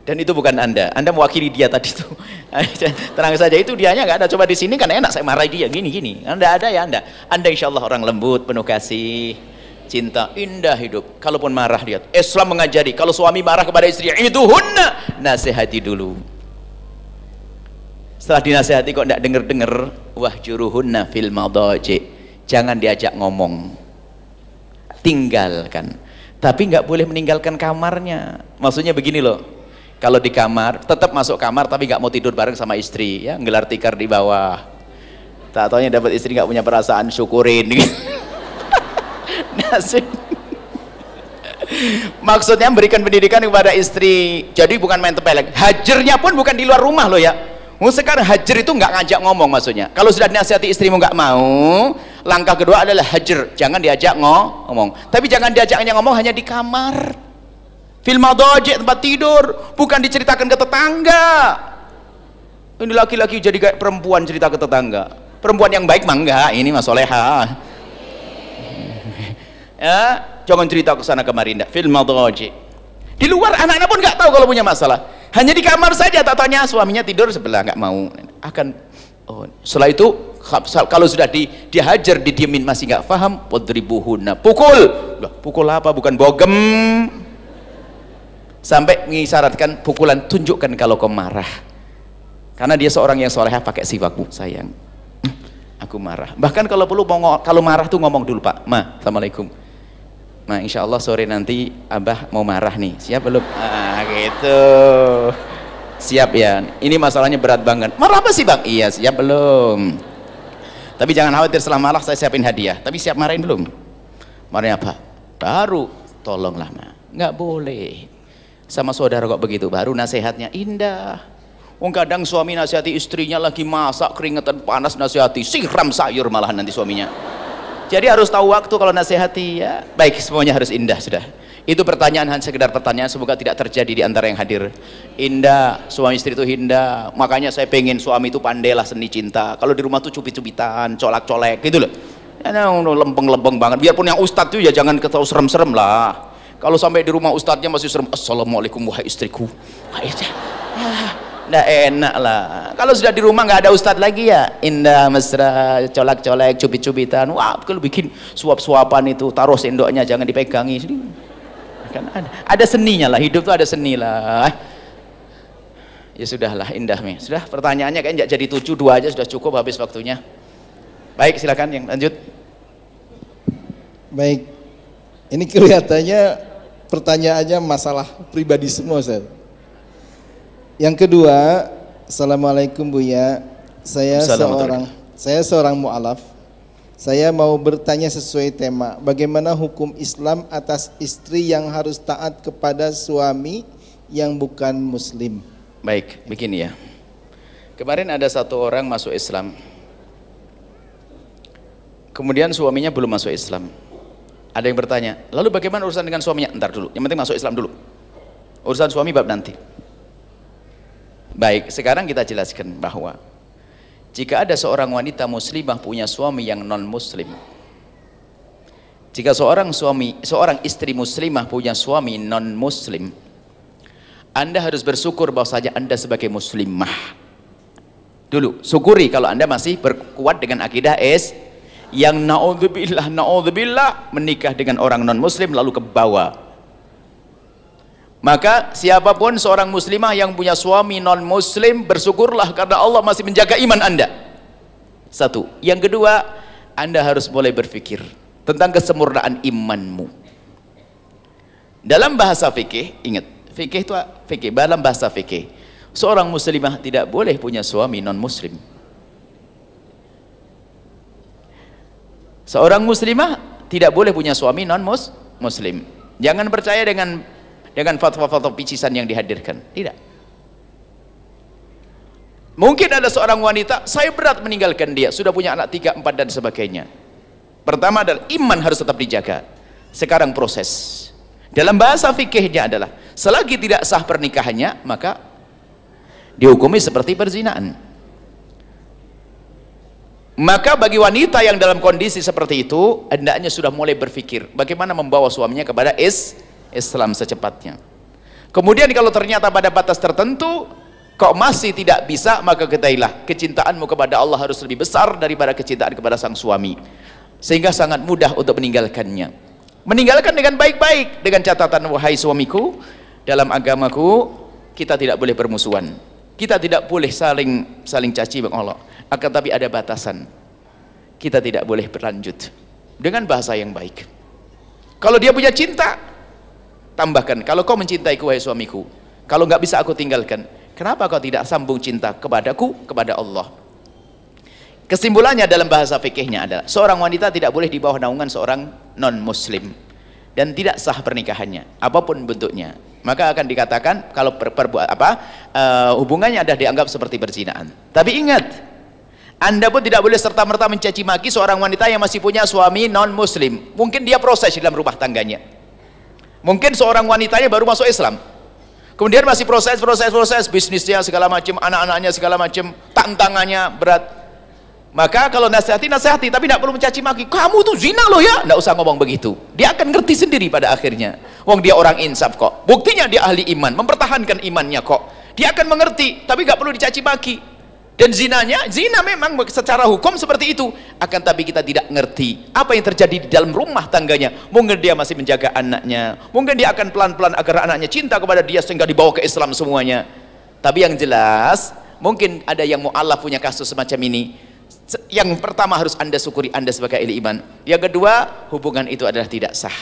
Dan itu bukan Anda mewakili dia tadi itu. Tenang saja, itu dianya nggak ada. Coba di sini kan enak saya marahi dia gini. Anda ada ya Anda insya Allah orang lembut, penuh kasih, cinta, indah hidup. Kalaupun marah dia, Islam mengajari kalau suami marah kepada istri itu hunna, nasihati dulu. Setelah dinasihati kok tidak denger wahjuruhunna fil madaji, jangan diajak ngomong, tinggalkan. Tapi nggak boleh meninggalkan kamarnya. Maksudnya begini loh, kalau di kamar tetap masuk kamar tapi nggak mau tidur bareng sama istri, ya gelar tikar di bawah. Tak taunya dapat istri nggak punya perasaan, syukurin. Nasib. Maksudnya memberikan pendidikan kepada istri. Jadi bukan main tempeleng. Hajernya pun bukan di luar rumah loh ya. Sekarang hajer itu nggak ngajak ngomong maksudnya. Kalau sudah dinasihati istrimu nggak mau, langkah kedua adalah hajer. Jangan diajak ngomong. Tapi jangan diajaknya ngomong hanya di kamar. Fil madaji, tempat tidur, bukan diceritakan ke tetangga. Ini laki-laki jadi kayak perempuan cerita ke tetangga. Perempuan yang baik mah enggak, ini mah soleha. Ya, jangan cerita ke sana kemari, enggak. Fil madaji. Di luar anak-anak pun nggak tahu kalau punya masalah. Hanya di kamar saja tak tanya, suaminya tidur sebelah nggak mau. Setelah itu kalau sudah dihajar, didiemin masih nggak paham, wadribuhunna, pukul. Loh, pukul apa? Bukan bogem. Sampai mengisyaratkan pukulan, tunjukkan kalau kau marah. Karena dia seorang yang solehah pakai siwakmu, sayang. Aku marah. Bahkan kalau perlu kalau marah tuh ngomong dulu, Pak. Ma, assalamualaikum. Ma, insya Allah sore nanti Abah mau marah nih. Siap belum? Gitu. Siap ya. Ini masalahnya berat banget. Marah apa sih Bang? Iya, siap belum? Tapi jangan khawatir, setelah marah saya siapin hadiah. Tapi siap marahin belum? Kemarin apa? Baru, tolonglah ma, nggak boleh sama saudara kok begitu. Baru nasihatnya indah. Kadang suami nasihati istrinya lagi masak keringetan panas, nasihati siram sayur malahan nanti suaminya. Jadi harus tahu waktu kalau nasihati ya. Baik, semuanya harus indah sudah. Itu pertanyaan, hanya sekedar pertanyaan, semoga tidak terjadi di antara yang hadir. Indah, suami istri itu indah. Makanya saya pengen suami itu pandailah seni cinta. Kalau di rumah tuh cubit-cubitan, colak-colek gitu loh. Lempeng-lempeng banget. Biarpun yang ustadz tuh ya jangan ketahui serem-serem lah. Kalau sampai di rumah ustadznya masih serem, assalamualaikum wahai istriku. Nggak enak lah. Kalau sudah di rumah nggak ada ustadz lagi ya indah, mesra, colak-colek, cubit-cubitan. Wah, kalau bikin suap-suapan itu taruh sendoknya jangan dipegangi. Kan ada seninya lah, hidup tuh ada seni lah. Ya sudahlah, indah nih. Sudah, pertanyaannya kayaknya nggak jadi 7, 2 aja sudah cukup, habis waktunya. Baik, silakan yang lanjut. Baik, ini kelihatannya pertanyaannya masalah pribadi semua, Ustaz. Yang kedua, assalamualaikum Buya. Saya seorang mu'alaf. Saya mau bertanya sesuai tema. Bagaimana hukum Islam atas istri yang harus taat kepada suami yang bukan Muslim? Baik, begini ya. Kemarin ada satu orang masuk Islam. Kemudian suaminya belum masuk Islam. Ada yang bertanya, lalu bagaimana urusan dengan suaminya? Ntar dulu, yang penting masuk Islam dulu. Urusan suami bab nanti. Baik, sekarang kita jelaskan bahwa jika ada seorang wanita muslimah punya suami yang non muslim, jika seorang istri muslimah punya suami non muslim, Anda harus bersyukur bahwa saja Anda sebagai muslimah dulu. Syukuri kalau Anda masih berkuat dengan akidah yang naudzubillah menikah dengan orang non muslim lalu ke bawah. Maka siapapun seorang muslimah yang punya suami non muslim, bersyukurlah karena Allah masih menjaga iman Anda. Satu. Yang kedua, Anda harus mulai berpikir tentang kesempurnaan imanmu. Dalam bahasa fikih, ingat, fikih itu fikih, dalam bahasa fikih, seorang muslimah tidak boleh punya suami non muslim. Seorang muslimah tidak boleh punya suami non muslim. Jangan percaya dengan fatwa-fatwa picisan yang dihadirkan. Tidak. Mungkin ada seorang wanita, saya berat meninggalkan dia, sudah punya anak 3, 4 dan sebagainya. Pertama adalah iman harus tetap dijaga. Sekarang proses. Dalam bahasa fikihnya adalah selagi tidak sah pernikahannya, maka dihukumi seperti perzinaan. Maka bagi wanita yang dalam kondisi seperti itu, hendaknya sudah mulai berpikir bagaimana membawa suaminya kepada Islam secepatnya. Kemudian kalau ternyata pada batas tertentu kok masih tidak bisa, maka ketahuilah kecintaanmu kepada Allah harus lebih besar daripada kecintaan kepada sang suami, sehingga sangat mudah untuk meninggalkannya. Meninggalkan dengan baik-baik, dengan catatan, wahai suamiku, dalam agamaku kita tidak boleh bermusuhan, kita tidak boleh saling caci mengolok, akan tapi ada batasan. Kita tidak boleh berlanjut, dengan bahasa yang baik. Kalau dia punya cinta, tambahkan, kalau kau mencintaiku wahai suamiku, kalau nggak bisa aku tinggalkan, kenapa kau tidak sambung cinta kepadaku, kepada Allah? Kesimpulannya dalam bahasa fikihnya adalah seorang wanita tidak boleh di bawah naungan seorang non muslim dan tidak sah pernikahannya apapun bentuknya. Maka akan dikatakan kalau hubungannya adalah dianggap seperti perzinaan. Tapi ingat, Anda pun tidak boleh serta-merta mencaci maki seorang wanita yang masih punya suami non muslim. Mungkin dia proses dalam rumah tangganya. Mungkin seorang wanitanya baru masuk Islam, kemudian masih proses bisnisnya segala macam, anak-anaknya segala macam, tantangannya berat. Maka kalau nasihati, tapi tidak perlu mencaci maki. Kamu tuh zina loh ya, tidak usah ngomong begitu. Dia akan ngerti sendiri pada akhirnya. Wong dia orang insaf kok, buktinya dia ahli iman, mempertahankan imannya kok. Dia akan mengerti, tapi nggak perlu dicaci maki. Dan zina memang secara hukum seperti itu, akan tapi kita tidak ngerti apa yang terjadi di dalam rumah tangganya. Mungkin dia masih menjaga anaknya, mungkin dia akan pelan-pelan agar anaknya cinta kepada dia sehingga dibawa ke Islam semuanya. Tapi yang jelas, mungkin ada yang mu'alaf punya kasus semacam ini. Yang pertama harus Anda syukuri, Anda sebagai ahli iman. Yang kedua, hubungan itu adalah tidak sah.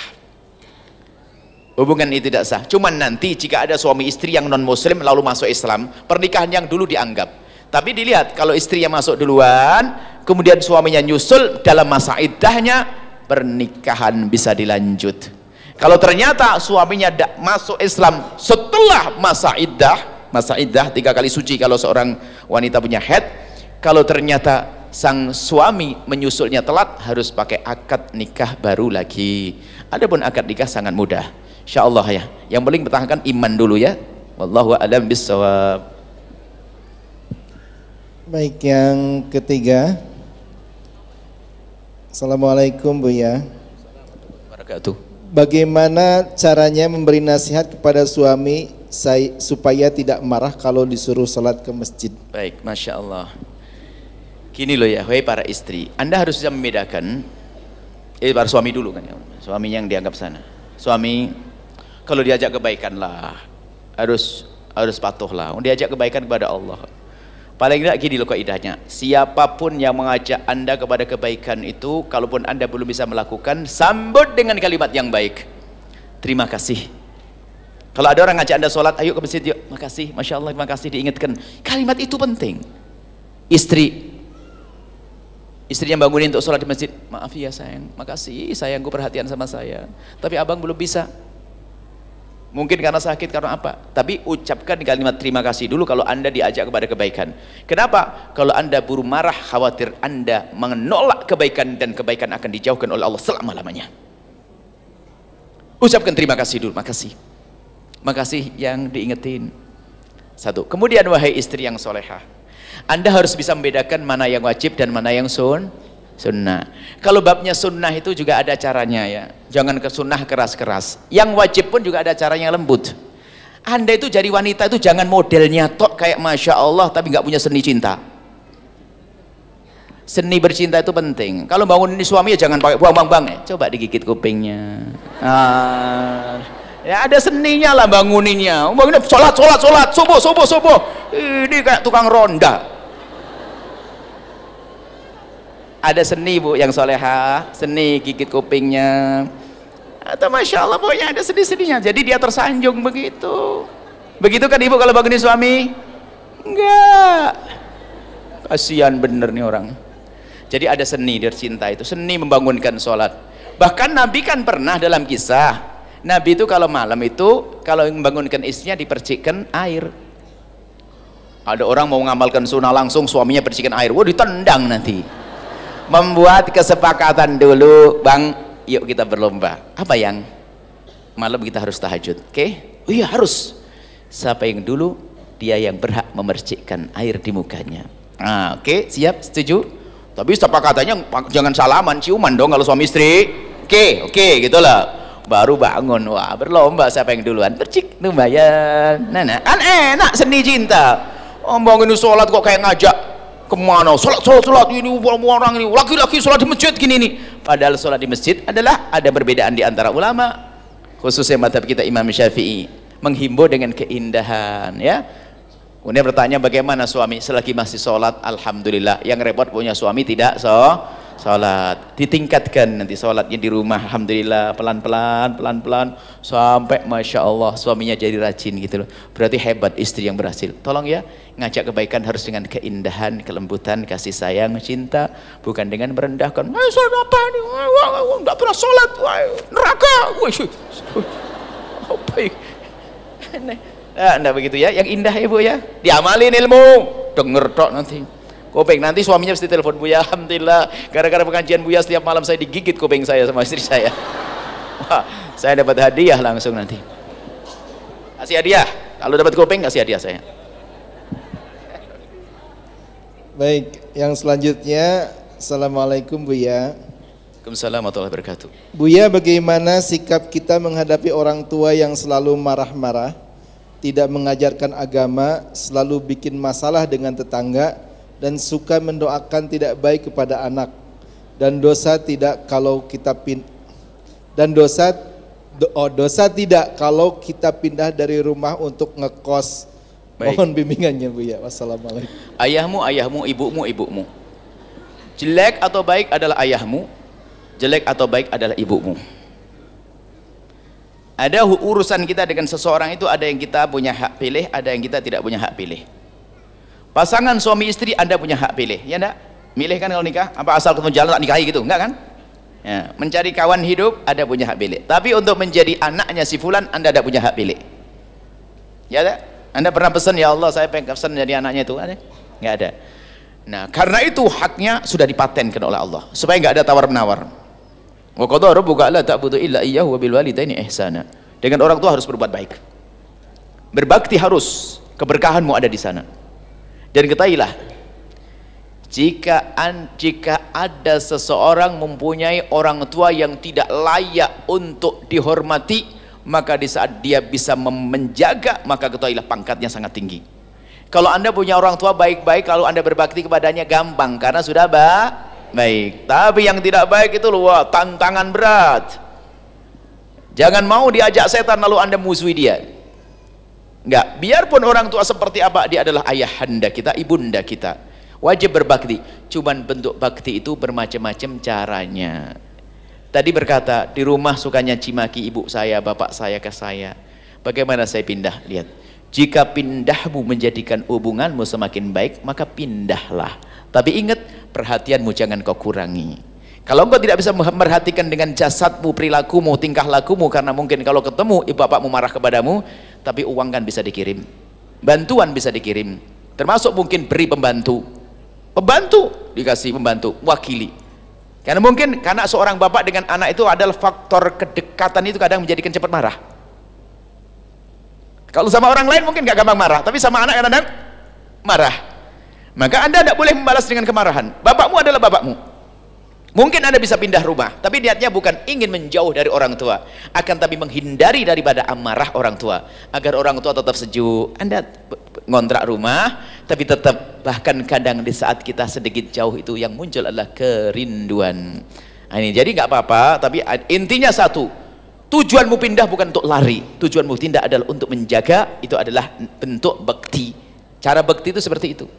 Hubungan itu tidak sah. Cuman nanti jika ada suami istri yang non muslim lalu masuk Islam, pernikahan yang dulu dianggap. Tapi dilihat kalau istrinya masuk duluan, kemudian suaminya nyusul dalam masa iddahnya, pernikahan bisa dilanjut. Kalau ternyata suaminya tidak masuk Islam setelah masa iddah 3 kali suci kalau seorang wanita punya haid, kalau ternyata sang suami menyusulnya telat, harus pakai akad nikah baru lagi. Adapun akad nikah sangat mudah, insyaallah ya. Yang penting pertahankan iman dulu ya. Wallahu a'lam bissawab. Baik, yang ketiga. Assalamualaikum Buya. Wabarakatuh. Bagaimana caranya memberi nasihat kepada suami supaya tidak marah kalau disuruh sholat ke masjid? Baik, Masya Allah. Gini loh ya, wahai para istri, Anda harus bisa membedakan, para suami dulu kan ya, suami yang dianggap sana. Suami, kalau diajak kebaikan lah, harus patuhlah. Diajak kebaikan kepada Allah. Paling tidak gini loh kaidahnya, siapapun yang mengajak Anda kepada kebaikan itu, kalaupun Anda belum bisa melakukan, sambut dengan kalimat yang baik. Terima kasih. Kalau ada orang ngajak Anda sholat, ayo ke masjid yuk, makasih, Masya Allah, terima kasih, diingatkan. Kalimat itu penting. Istrinya bangunin untuk sholat di masjid, maaf ya sayang, makasih sayangku perhatian sama saya, tapi abang belum bisa. Mungkin karena sakit, karena apa, tapi ucapkan kalimat terima kasih dulu kalau Anda diajak kepada kebaikan. Kenapa? Kalau Anda buru marah, khawatir Anda menolak kebaikan, dan kebaikan akan dijauhkan oleh Allah selama-lamanya. Ucapkan terima kasih dulu, makasih yang diingetin. Satu. Kemudian wahai istri yang solehah, Anda harus bisa membedakan mana yang wajib dan mana yang sunnah. Kalau babnya sunnah itu juga ada caranya ya, jangan ke sunnah keras-keras. Yang wajib pun juga ada caranya lembut. Anda itu jadi wanita itu jangan modelnya tok kayak Masya Allah tapi nggak punya seni cinta. Seni bercinta itu penting. Kalau bangun ini suami ya jangan pakai buang-buang ya, coba digigit kupingnya. Ya ada seninya lah banguninnya. Bangunin sholat subuh. Ini kayak tukang ronda. Ada seni bu yang soleha, seni gigit kupingnya, atau Masya Allah pokoknya ada seni-seninya, jadi dia tersanjung begitu kan ibu kalau bangunin suami? Enggak, kasihan bener nih orang. Jadi ada seni bercinta itu, seni membangunkan sholat. Bahkan Nabi kan pernah dalam kisah, Nabi itu kalau malam itu kalau membangunkan istrinya dipercikkan air. Ada orang mau ngamalkan sunnah langsung suaminya percikan air, wah ditendang nanti. Membuat kesepakatan dulu, bang, yuk kita berlomba. Apa yang malam kita harus tahajud, oke? Oh iya harus. Siapa yang dulu, dia yang berhak memercikkan air di mukanya. Oke, siap, setuju? Tapi sepakatannya jangan salaman, ciuman dong kalau suami istri. Oke, gitulah. Baru bangun, wah berlomba siapa yang duluan percik, lumayan. Nah, kan enak seni cinta. Bangun sholat kok kayak ngajak kemana, sholat ini orang ini laki-laki sholat di masjid gini nih, padahal sholat di masjid adalah ada perbedaan di antara ulama, khususnya mazhab kita Imam Syafi'i menghimbau dengan keindahan ya. Kemudian bertanya bagaimana suami selagi masih sholat, alhamdulillah. Yang repot punya suami tidak sholat, ditingkatkan nanti sholatnya di rumah, alhamdulillah, pelan-pelan sampai Masya Allah suaminya jadi rajin gitu loh. Berarti hebat istri yang berhasil. Tolong ya, ngajak kebaikan harus dengan keindahan, kelembutan, kasih sayang, cinta, bukan dengan merendahkan. Sholat apa ini? Nggak pernah sholat, neraka. Apa ini? Nah begitu ya, yang indah ya bu ya, diamalin ilmu, denger tok nanti. Kuping nanti suaminya mesti telepon, Buya, alhamdulillah gara-gara pengajian Buya setiap malam saya digigit kuping saya sama istri saya. Wah, saya dapat hadiah langsung nanti. Kasih hadiah, kalau dapat kuping kasih hadiah saya. Baik, yang selanjutnya, Assalamualaikum Buya. Waalaikumsalam warahmatullahi wabarakatuh. Buya, bagaimana sikap kita menghadapi orang tua yang selalu marah-marah, tidak mengajarkan agama, selalu bikin masalah dengan tetangga, dan suka mendoakan tidak baik kepada anak, dan dosa tidak kalau kita tidak kalau kita pindah dari rumah untuk ngekos. Mohon bimbingannya Buya. Wassalamualaikum. Ayahmu, ibumu. Jelek atau baik adalah ayahmu, jelek atau baik adalah ibumu. Ada urusan kita dengan seseorang itu, ada yang kita punya hak pilih, ada yang kita tidak punya hak pilih. Pasangan suami istri Anda punya hak pilih, ya enggak? Milih kan kalau nikah? Apa asal ketemu jalan tak nikahi gitu? Enggak kan? Ya, mencari kawan hidup Anda punya hak pilih. Tapi untuk menjadi anaknya si fulan Anda tidak punya hak pilih. Ya ada? Anda pernah pesan, ya Allah saya pengen pesan jadi anaknya itu? Ada? Nggak ada. Nah, karena itu haknya sudah dipatenkan oleh Allah supaya nggak ada tawar-menawar. Wa qadara rabbuka alla ta'budu illa iyyahu wa bil walidaini ihsana. Dengan orang tua harus berbuat baik. Berbakti harus, keberkahanmu ada di sana. Dan ketahuilah, jika ada seseorang mempunyai orang tua yang tidak layak untuk dihormati, maka di saat dia bisa menjaga, maka ketahuilah pangkatnya sangat tinggi. Kalau Anda punya orang tua baik-baik, kalau Anda berbakti kepadanya gampang karena sudah baik. Tapi yang tidak baik itu luar tantangan berat. Jangan mau diajak setan lalu Anda musuhi dia. Enggak, biarpun orang tua seperti apa, dia adalah ayahanda kita, ibunda kita. Wajib berbakti. Cuman bentuk bakti itu bermacam-macam caranya. Tadi berkata, di rumah sukanya cimaki ibu saya, bapak saya ke saya. Bagaimana saya pindah? Lihat. Jika pindahmu menjadikan hubunganmu semakin baik, maka pindahlah. Tapi ingat, perhatianmu jangan kau kurangi. Kalau engkau tidak bisa memperhatikan dengan jasadmu, perilakumu, tingkah lakumu, karena mungkin kalau ketemu ibu bapakmu marah kepadamu, tapi uang kan bisa dikirim, bantuan bisa dikirim, termasuk mungkin beri pembantu dikasih pembantu, wakili. Karena mungkin karena seorang bapak dengan anak itu adalah faktor kedekatan itu kadang menjadikan cepat marah. Kalau sama orang lain mungkin gak gampang marah, tapi sama anak kadang marah. Maka Anda tidak boleh membalas dengan kemarahan. Bapakmu adalah bapakmu. Mungkin Anda bisa pindah rumah, tapi niatnya bukan ingin menjauh dari orang tua, akan tapi menghindari daripada amarah orang tua, agar orang tua tetap sejuk. Anda ngontrak rumah, tapi tetap, bahkan kadang di saat kita sedikit jauh itu yang muncul adalah kerinduan. Nah, ini jadi nggak apa-apa, tapi intinya satu, tujuanmu pindah bukan untuk lari, tujuanmu pindah adalah untuk menjaga. Itu adalah bentuk bakti. Cara bakti itu seperti itu.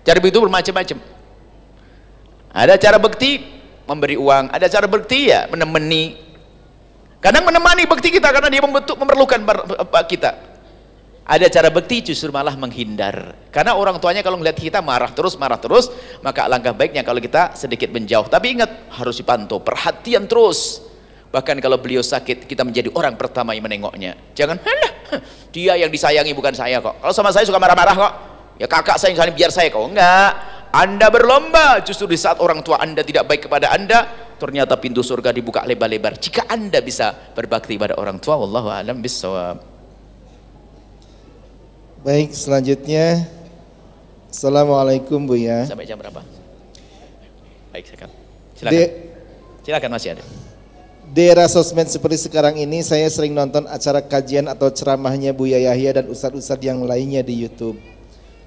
Cara bakti itu bermacam-macam. Ada cara bakti memberi uang, ada cara bakti ya menemani. Kadang menemani bakti kita karena dia memerlukan kita. Ada cara bakti justru malah menghindar. Karena orang tuanya kalau melihat kita marah terus, maka alangkah baiknya kalau kita sedikit menjauh. Tapi ingat, harus dipantau, perhatian terus. Bahkan kalau beliau sakit, kita menjadi orang pertama yang menengoknya. Jangan, dia yang disayangi bukan saya kok. Kalau sama saya suka marah-marah kok. Ya kakak saya yang biar saya kok. Enggak. Anda berlomba, justru di saat orang tua Anda tidak baik kepada Anda, ternyata pintu surga dibuka lebar-lebar jika Anda bisa berbakti pada orang tua. Wallahu a'lam bishawab. Baik, selanjutnya Assalamualaikum Buya. Sampai jam berapa? Baik, silakan. Silakan, masih ada. Di era sosmed seperti sekarang ini, saya sering nonton acara kajian atau ceramahnya Buya Yahya dan ustadz-ustadz yang lainnya di YouTube.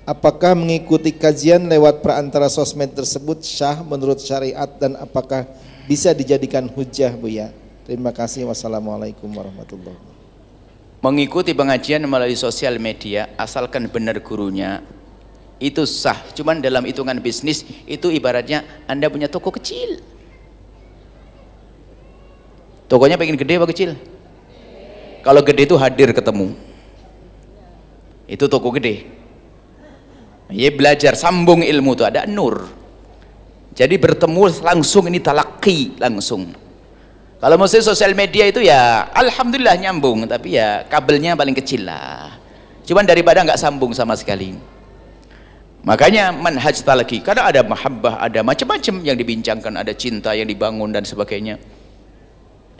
Apakah mengikuti kajian lewat perantara sosmed tersebut syah menurut syariat, dan apakah bisa dijadikan hujah Buya? Terima kasih. Wassalamualaikum warahmatullahi wabarakatuh. Mengikuti pengajian melalui sosial media asalkan benar gurunya itu sah. Cuman dalam hitungan bisnis itu ibaratnya Anda punya toko kecil. Tokonya pengen gede apa kecil? Kalau gede itu hadir ketemu. Itu toko gede. Ya belajar, sambung ilmu itu ada nur. Jadi bertemu langsung, ini talaki langsung. Kalau mesti sosial media itu ya alhamdulillah nyambung, tapi ya kabelnya paling kecil lah. Cuman daripada nggak sambung sama sekali. Makanya manhaj talaki, karena ada mahabbah, ada macam-macam yang dibincangkan, ada cinta yang dibangun dan sebagainya.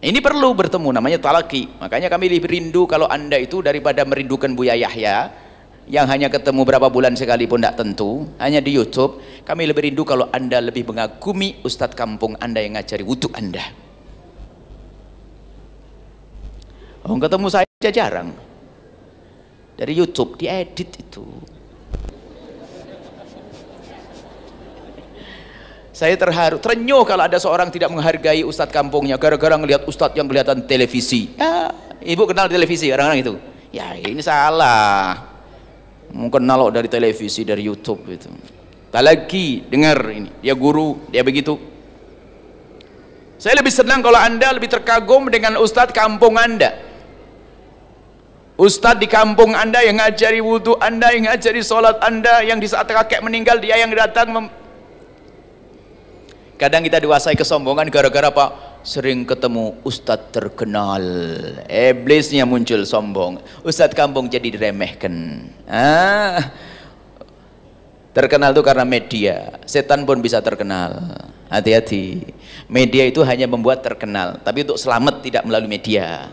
Ini perlu bertemu, namanya talaki. Makanya kami lebih rindu kalau Anda itu daripada merindukan Buya Yahya yang hanya ketemu berapa bulan sekali pun tidak tentu, hanya di YouTube. Kami lebih rindu kalau Anda lebih mengagumi ustadz kampung Anda yang ngajari wudhu Anda. Oh, ketemu saya aja jarang. Dari YouTube diedit itu. Saya terharu, terenyuh kalau ada seorang tidak menghargai ustadz kampungnya gara-gara ngelihat ustadz yang kelihatan televisi. Ya, ibu kenal televisi orang-orang itu? Ya ini salah. Mungkin nalok dari televisi, dari YouTube itu. Tak lagi dengar ini, dia guru, dia begitu. Saya lebih senang kalau Anda lebih terkagum dengan ustadz kampung Anda. Ustadz di kampung Anda yang ngajari wudhu Anda, yang ngajari sholat Anda, yang di saat kakek meninggal dia yang datang Kadang kita dikuasai kesombongan gara-gara apa? Sering ketemu ustadz terkenal, iblisnya muncul sombong, ustadz kampung jadi diremehkan. Terkenal itu karena media, setan pun bisa terkenal. Hati-hati, media itu hanya membuat terkenal, tapi untuk selamat tidak melalui media.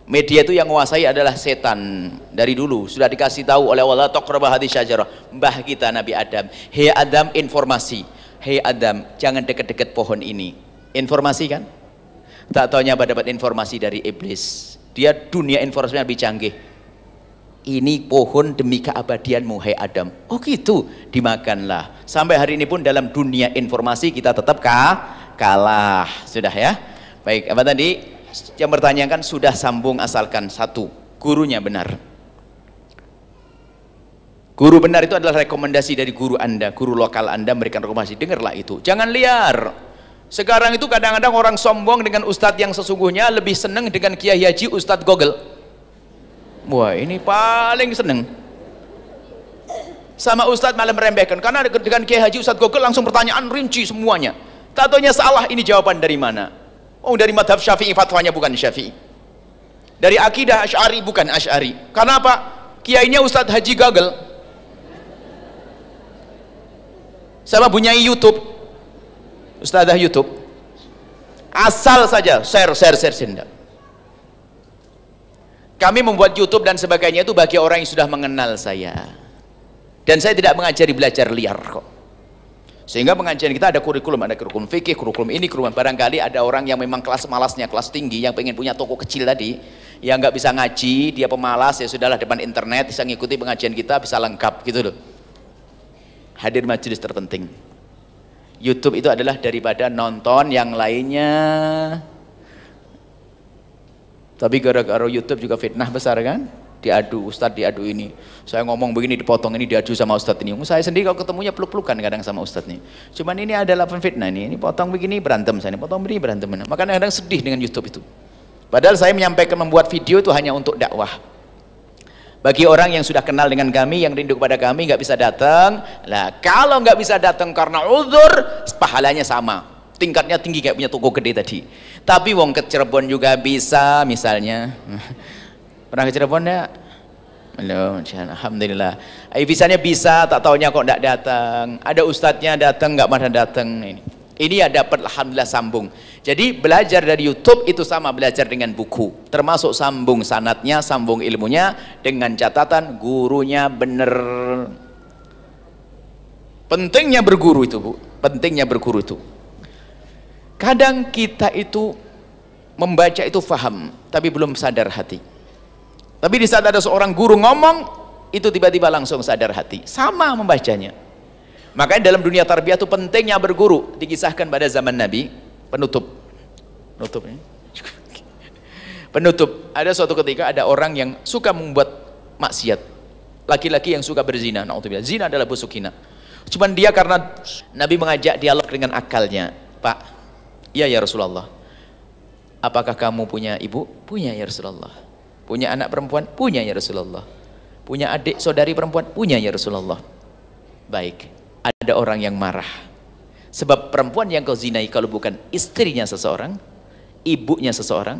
Media itu yang menguasai adalah setan. Dari dulu sudah dikasih tahu oleh Allah, taqraba hadhihi syajarah, mbah kita Nabi Adam, hei Adam, informasi, hei Adam, jangan dekat-dekat pohon ini. Informasi kan? Tak taunya dapat informasi dari iblis. Dia dunia informasinya lebih canggih. Ini pohon demi keabadianmu, hai Adam. Oh gitu, dimakanlah. Sampai hari ini pun dalam dunia informasi kita tetap kalah. Sudah ya. Baik, apa tadi? Yang bertanyakan sudah sambung asalkan satu, gurunya benar. Guru benar itu adalah rekomendasi dari guru Anda, guru lokal Anda memberikan rekomendasi. Dengarlah itu, jangan liar. Sekarang itu kadang-kadang orang sombong dengan ustadz yang sesungguhnya lebih seneng dengan Kiai Haji Ustadz Google. Wah, ini paling seneng. Sama ustadz malah meremehkan, karena dengan Kiai Haji Ustadz Google langsung pertanyaan rinci semuanya. Tak taunya salah, ini jawaban dari mana? Oh, dari madhab Syafi'i, fatwanya bukan Syafi'i. Dari akidah Asy'ari bukan Asy'ari. Karena apa? Kiainya Ustadz Haji Google. Sama bunyai YouTube. Ustadzah YouTube, asal saja share. Kami membuat YouTube dan sebagainya itu bagi orang yang sudah mengenal saya, dan saya tidak mengajari belajar liar kok. Sehingga pengajian kita ada kurikulum fikih, kurikulum ini, kurikulum. Barangkali ada orang yang memang kelas malasnya, kelas tinggi, yang pengen punya toko kecil tadi, yang nggak bisa ngaji, dia pemalas, ya sudahlah depan internet bisa ngikuti pengajian kita, bisa lengkap gitu loh. Hadir majelis terpenting. YouTube itu adalah daripada nonton yang lainnya. Tapi gara-gara YouTube juga fitnah besar kan? Diadu, ustadz diadu ini. Saya ngomong begini dipotong, ini diadu sama ustadz ini. Saya sendiri kalau ketemunya peluk-pelukan kadang sama ustadz ini. Cuman ini adalah fitnah ini potong begini berantem sana, potong begini berantem. Makanya kadang sedih dengan YouTube itu. Padahal saya menyampaikan membuat video itu hanya untuk dakwah. Bagi orang yang sudah kenal dengan kami, yang rindu kepada kami, nggak bisa datang. Lah, kalau nggak bisa datang karena uzur, pahalanya sama. Tingkatnya tinggi kayak punya toko gede tadi. Tapi wong ke Cirebon juga bisa, misalnya. Pernah ke Cirebon ya? Belum, alhamdulillah. Visanya bisa, tak taunya kok nggak datang. Ada ustadznya datang, nggak pada datang. Ini ya dapat, alhamdulillah sambung. Jadi belajar dari YouTube itu sama belajar dengan buku, termasuk sambung sanatnya, sambung ilmunya, dengan catatan gurunya bener. Pentingnya berguru itu, Bu. Pentingnya berguru itu. Kadang kita itu membaca itu faham, tapi belum sadar hati. Tapi di saat ada seorang guru ngomong, itu tiba-tiba langsung sadar hati. Sama membacanya. Makanya dalam dunia tarbiyah itu pentingnya berguru. Dikisahkan pada zaman Nabi. Penutup. Ada suatu ketika ada orang yang suka membuat maksiat. Laki-laki yang suka berzina. Na'udzubillah. Zina adalah busuk hina. Cuman dia karena Nabi mengajak dialog dengan akalnya. Pak, iya ya Rasulullah. Apakah kamu punya ibu? Punya ya Rasulullah. Punya anak perempuan? Punya ya Rasulullah. Punya adik saudari perempuan? Punya ya Rasulullah. Baik. Ada orang yang marah. Sebab perempuan yang kau zinai kalau bukan istrinya seseorang, ibunya seseorang,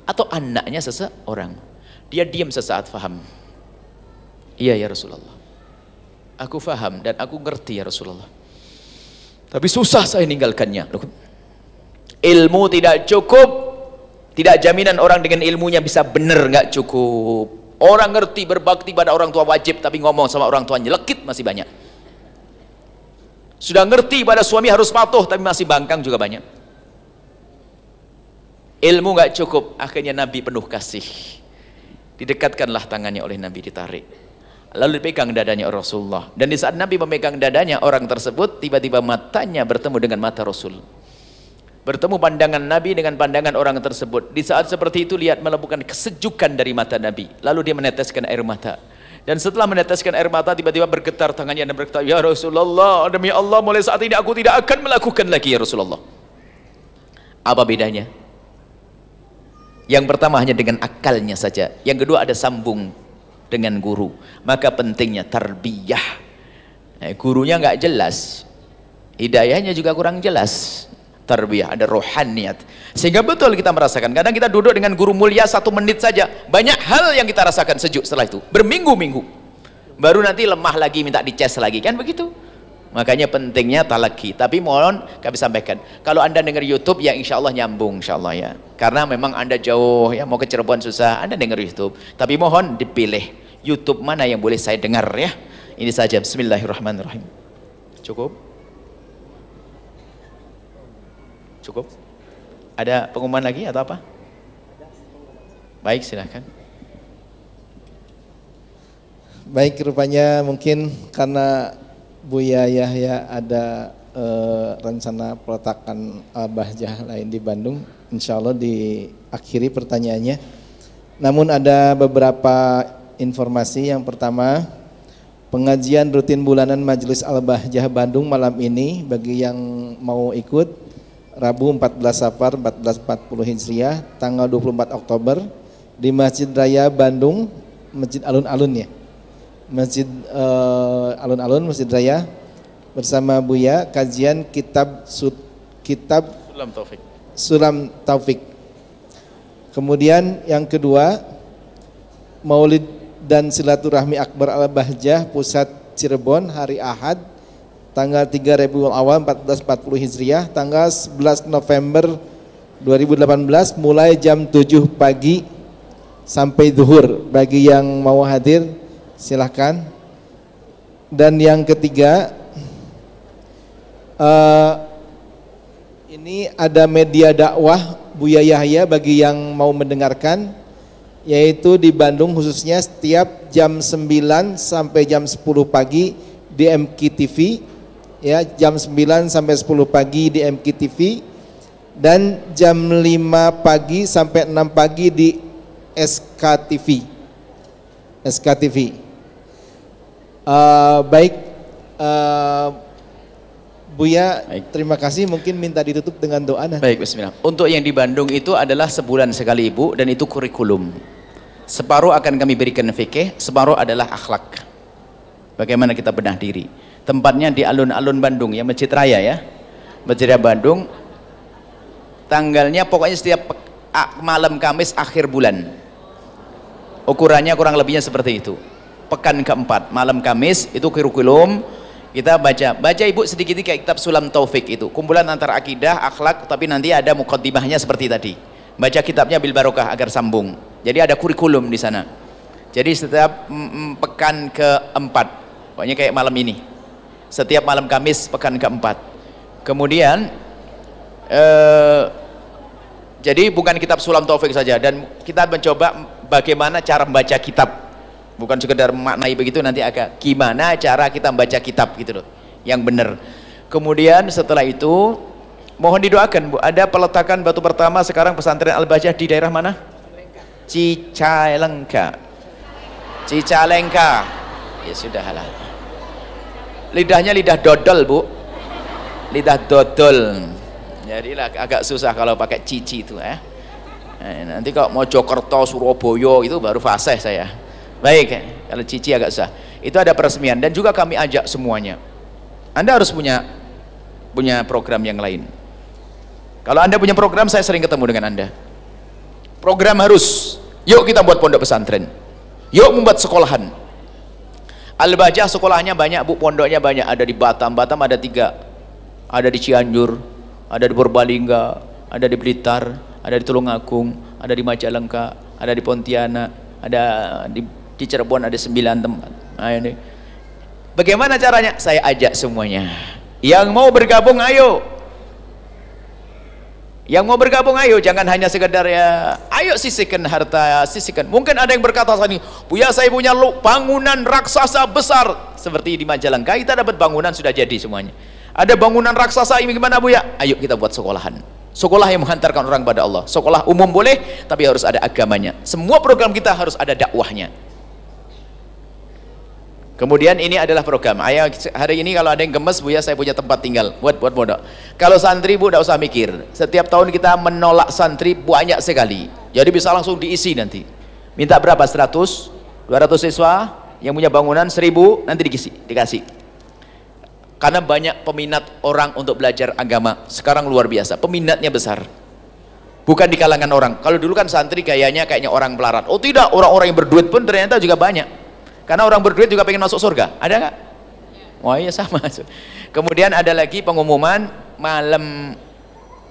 atau anaknya seseorang. Dia diam sesaat faham. Iya ya Rasulullah. Aku faham dan aku ngerti ya Rasulullah. Tapi susah saya ninggalkannya. Ilmu tidak cukup. Tidak jaminan orang dengan ilmunya bisa benar, nggak cukup. Orang ngerti berbakti pada orang tua wajib, tapi ngomong sama orang tua nyelekit masih banyak. Sudah ngerti pada suami harus patuh, tapi masih bangkang juga banyak. Ilmu nggak cukup, akhirnya Nabi penuh kasih. Didekatkanlah tangannya oleh Nabi, ditarik. Lalu dipegang dadanya Rasulullah. Dan di saat Nabi memegang dadanya orang tersebut, tiba-tiba matanya bertemu dengan mata Rasul. Bertemu pandangan Nabi dengan pandangan orang tersebut. Di saat seperti itu lihat melepukan kesejukan dari mata Nabi. Lalu dia meneteskan air mata. Dan setelah meneteskan air mata, tiba-tiba bergetar tangannya dan berkata, ya Rasulullah, demi Allah mulai saat ini aku tidak akan melakukan lagi ya Rasulullah. Apa bedanya? Yang pertama hanya dengan akalnya saja. Yang kedua ada sambung dengan guru. Maka pentingnya tarbiyah. Gurunya nggak jelas. hidayahnya juga kurang jelas. Tarbiyah, ada rohaniyat, sehingga betul kita merasakan. Kadang kita duduk dengan guru mulia 1 menit saja, banyak hal yang kita rasakan sejuk setelah itu, berminggu-minggu, baru nanti lemah lagi, minta dicas lagi, kan begitu. Makanya pentingnya talaki. Tapi mohon kami sampaikan, kalau anda dengar YouTube ya insya Allah nyambung, insya Allah ya, karena memang anda jauh ya, mau ke Cirebon susah, anda dengar YouTube, tapi mohon dipilih YouTube mana yang boleh saya dengar ya. Ini saja, bismillahirrahmanirrahim. Cukup? Cukup? Ada pengumuman lagi atau apa? Baik, silakan. Baik, rupanya mungkin karena Buya Yahya ada rencana peletakan Al-Bahjah lain di Bandung, insya Allah diakhiri pertanyaannya. Namun ada beberapa informasi. Yang pertama, pengajian rutin bulanan Majelis Al-Bahjah Bandung malam ini bagi yang mau ikut, Rabu 14 Safar 1440 Hijriah, tanggal 24 Oktober di Masjid Raya Bandung, Masjid Alun-Alun ya, Masjid Alun-Alun, Masjid Raya, bersama Buya, kajian kitab Sulam Taufik. Kemudian yang kedua, Maulid dan Silaturahmi Akbar Al-Bahjah Pusat Cirebon hari Ahad tanggal 3 Rabiul Awal 1440 Hijriah, tanggal 11 November 2018 mulai jam 7 pagi sampai zuhur. Bagi yang mau hadir silahkan. Dan yang ketiga, ini ada media dakwah Buya Yahya bagi yang mau mendengarkan, yaitu di Bandung khususnya setiap jam 9 sampai jam 10 pagi di MKTV ya, jam 9 sampai 10 pagi di MKTV, dan jam 5 pagi sampai 6 pagi di SKTV. Baik, Buya, terima kasih. Mungkin minta ditutup dengan doa. Baik, bismillah. Untuk yang di Bandung itu adalah sebulan sekali Ibu, dan itu kurikulum. Separuh akan kami berikan fikih, separuh adalah akhlak. Bagaimana kita benar diri. Tempatnya di alun-alun Bandung ya, Masjid Raya ya, Masjid Raya Bandung. Tanggalnya pokoknya setiap malam Kamis akhir bulan. Ukurannya kurang lebihnya seperti itu. Pekan keempat malam Kamis itu kurikulum. Kita baca Ibu sedikit kayak kitab Sulam Taufik, itu kumpulan antara akidah, akhlak, tapi nanti ada mukaddimahnya seperti tadi. Baca kitabnya bil barokah agar sambung. Jadi ada kurikulum di sana. Jadi setiap pekan keempat, pokoknya kayak malam ini. Setiap malam Kamis pekan keempat. Kemudian jadi bukan kitab Sulam Taufik saja, dan kita mencoba bagaimana cara membaca kitab, bukan sekedar maknai begitu, nanti agak gimana cara kita membaca kitab gitu loh, yang benar. Kemudian setelah itu mohon didoakan Bu, ada peletakan batu pertama sekarang pesantren Al-Bahjah di daerah mana? Cicalengka. Ya sudah lah. Lidahnya lidah dodol Bu, lidah dodol, jadi agak susah kalau pakai cici itu nanti kalau mau Jokerto, Surabaya itu baru fasih saya. Baik, kalau cici agak susah. Itu ada peresmian, dan juga kami ajak semuanya. Anda harus punya program yang lain. Kalau Anda punya program, saya sering ketemu dengan Anda. Program harus, yuk kita buat pondok pesantren, yuk membuat sekolahan. Al-Bahjah sekolahnya banyak Bu, pondoknya banyak, ada di Batam ada 3, ada di Cianjur, ada di Purbalingga, ada di Blitar, ada di Tulungagung, ada di Majalengka, ada di Pontianak, ada di Cirebon, ada 9 tempat. Nah, ini bagaimana caranya? Saya ajak semuanya, yang mau bergabung ayo. Yang mau bergabung ayo, jangan hanya sekedar ya, ayo sisihkan harta, sisihkan. Mungkin ada yang berkata tadi, Buya saya punya bangunan raksasa besar, seperti di Majalengka kita dapat bangunan sudah jadi semuanya. Ada bangunan raksasa ini gimana Buya? Ayo kita buat sekolahan. Sekolah yang menghantarkan orang pada Allah. Sekolah umum boleh, tapi harus ada agamanya. Semua program kita harus ada dakwahnya. Kemudian ini adalah program. Ayo hari ini kalau ada yang gemes, Buya saya punya tempat tinggal buat pondok. Kalau santri Bu tidak usah mikir. Setiap tahun kita menolak santri banyak sekali. Jadi bisa langsung diisi nanti. Minta berapa? 100, 200 siswa yang punya bangunan 1000 nanti dikasih. karena banyak peminat orang untuk belajar agama sekarang luar biasa, peminatnya besar, bukan di kalangan orang. Kalau dulu kan santri kayaknya orang pelarat. Oh tidak, orang-orang yang berduit pun ternyata juga banyak, karena orang berduit juga pengen masuk surga. Ada nggak? Wah iya sama. Kemudian ada lagi pengumuman malam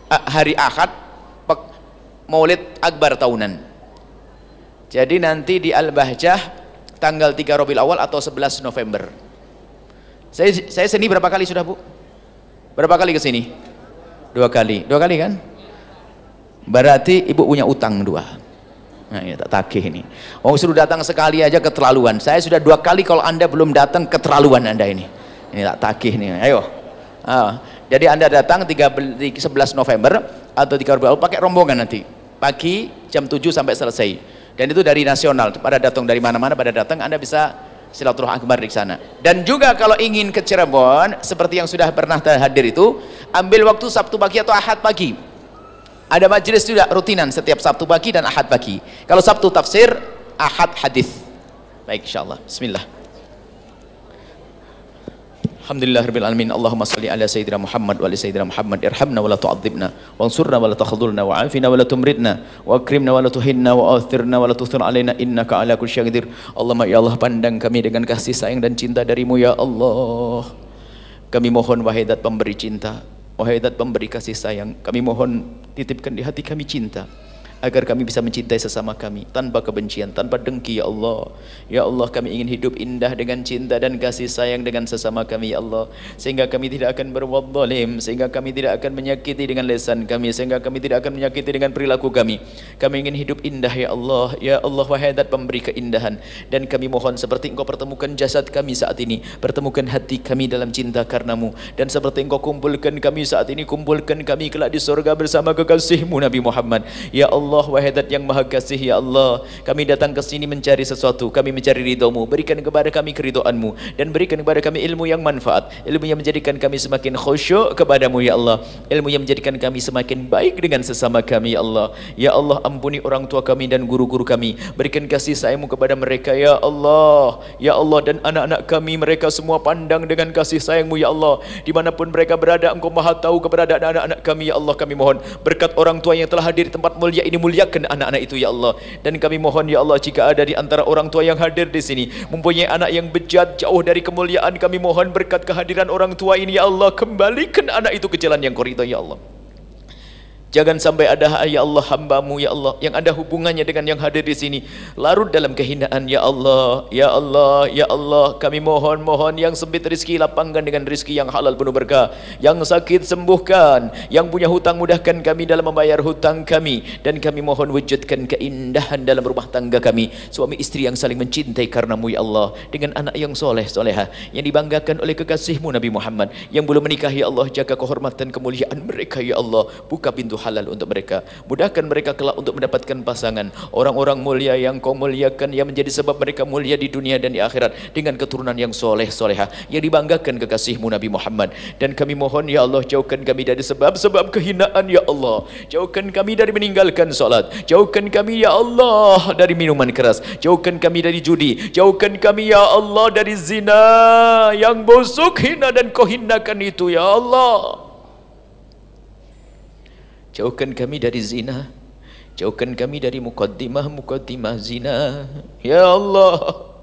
hari Ahad Maulid Akbar tahunan. Jadi nanti di Al-Bahjah tanggal 3 Rabiul Awal atau 11 November. Saya sini berapa kali sudah, Bu? Berapa kali ke sini? 2 kali. 2 kali kan? Berarti Ibu punya utang 2. Nah, ya tak tagih ini. Oh, suruh datang sekali aja keterlaluan. Saya sudah 2 kali, kalau Anda belum datang keterlaluan Anda ini. Ini tak tagih nih. Ayo. Jadi Anda datang 11 November atau 3 Rabiul Awal pakai rombongan nanti. Pagi jam 7 sampai selesai. Dan itu dari nasional, pada datang dari mana-mana pada datang, Anda bisa silaturahmi akbar di sana. Dan juga kalau ingin ke Cirebon seperti yang sudah pernah hadir itu, ambil waktu Sabtu pagi atau Ahad pagi. Ada majelis juga rutinan setiap Sabtu pagi dan Ahad pagi. Kalau Sabtu tafsir, Ahad hadis. Baik, insyaallah. Bismillah. Alhamdulillahirabbil alamin. Allahumma shalli ala sayyidina Muhammad wa ali sayyidina Muhammad. Irhamna wa la tu'adzibna, wansurna wa la takhdhulna, wa afina wa la tumridna, wa akrimna wa la tuhinna, wa athirna wa la tuthir alaina, innaka ala kulli syai'in qadir. Allahumma ya Allah, pandang kami dengan kasih sayang dan cinta darimu ya Allah. Kami mohon wahai Zat pemberi cinta, wahai Zat pemberi kasih sayang, kami mohon titipkan di hati kami cinta, agar kami bisa mencintai sesama kami tanpa kebencian, tanpa dengki ya Allah. Ya Allah, kami ingin hidup indah dengan cinta dan kasih sayang dengan sesama kami ya Allah, sehingga kami tidak akan berbuat zalim, sehingga kami tidak akan menyakiti dengan lisan kami, sehingga kami tidak akan menyakiti dengan perilaku kami. Kami ingin hidup indah ya Allah. Ya Allah, wahai Zat pemberi keindahan, dan kami mohon seperti Engkau pertemukan jasad kami saat ini, pertemukan hati kami dalam cinta karenamu, dan seperti Engkau kumpulkan kami saat ini, kumpulkan kami kelak di surga bersama kekasihmu Nabi Muhammad. Ya Allah, wahai Zat yang maha kasih ya Allah, kami datang ke sini mencari sesuatu, kami mencari ridhamu. Berikan kepada kami keridhaanmu, dan berikan kepada kami ilmu yang manfaat, ilmu yang menjadikan kami semakin khusyuk kepadamu ya Allah, ilmu yang menjadikan kami semakin baik dengan sesama kami ya Allah. Ya Allah, ampuni orang tua kami dan guru-guru kami, berikan kasih sayangmu kepada mereka ya Allah. Ya Allah, dan anak-anak kami, mereka semua pandang dengan kasih sayangmu ya Allah. Dimanapun mereka berada, Engkau maha tahu keberadaan anak-anak kami ya Allah. Kami mohon berkat orang tua yang telah hadir di tempat mulia ini, muliakan anak-anak itu ya Allah. Dan kami mohon ya Allah, jika ada di antara orang tua yang hadir di sini mempunyai anak yang bejat jauh dari kemuliaan, kami mohon berkat kehadiran orang tua ini ya Allah, kembalikan anak itu ke jalan yang Kau ridha ya Allah. Jangan sampai ada ya Allah hamba-Mu ya Allah yang ada hubungannya dengan yang hadir di sini larut dalam kehinaan ya Allah. Ya Allah, ya Allah, kami mohon yang sempit rezeki lapangkan dengan rezeki yang halal penuh berkah, yang sakit sembuhkan, yang punya hutang mudahkan kami dalam membayar hutang kami, dan kami mohon wujudkan keindahan dalam rumah tangga kami, suami istri yang saling mencintai karenamu ya Allah, dengan anak yang soleh solehah yang dibanggakan oleh kekasihmu Nabi Muhammad. Yang belum menikah ya Allah, jaga kehormatan kemuliaan mereka ya Allah, buka pintu halal untuk mereka, mudahkan mereka kelak untuk mendapatkan pasangan orang-orang mulia yang Kau muliakan, yang menjadi sebab mereka mulia di dunia dan di akhirat, dengan keturunan yang soleh solehah yang dibanggakan kekasihmu Nabi Muhammad. Dan kami mohon ya Allah, jauhkan kami dari sebab-sebab kehinaan ya Allah, jauhkan kami dari meninggalkan salat, jauhkan kami ya Allah dari minuman keras, jauhkan kami dari judi, jauhkan kami ya Allah dari zina yang busuk, hina dan Kau hinakan itu ya Allah. Jauhkan kami dari zina, jauhkan kami dari mukaddimah zina ya Allah.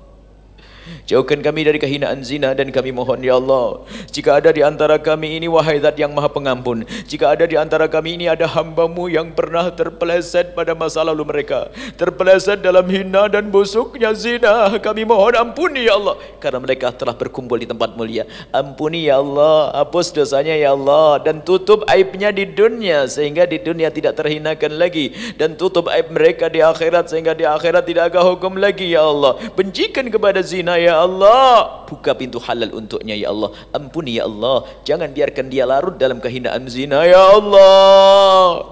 Jauhkan kami dari kehinaan zina, dan kami mohon ya Allah, jika ada di antara kami ini wahai Zat yang maha pengampun, jika ada di antara kami ini ada hamba-Mu yang pernah terpeleset pada masa lalu mereka, terpeleset dalam hina dan busuknya zina, kami mohon ampuni ya Allah, karena mereka telah berkumpul di tempat mulia. Ampuni ya Allah, hapus dosanya ya Allah, dan tutup aibnya di dunia sehingga di dunia tidak terhinakan lagi, dan tutup aib mereka di akhirat sehingga di akhirat tidak ada hukum lagi ya Allah. Bencikan kepada zina ya Allah, buka pintu halal untuknya ya Allah. Ampuni ya Allah, jangan biarkan dia larut dalam kehinaan zina ya Allah.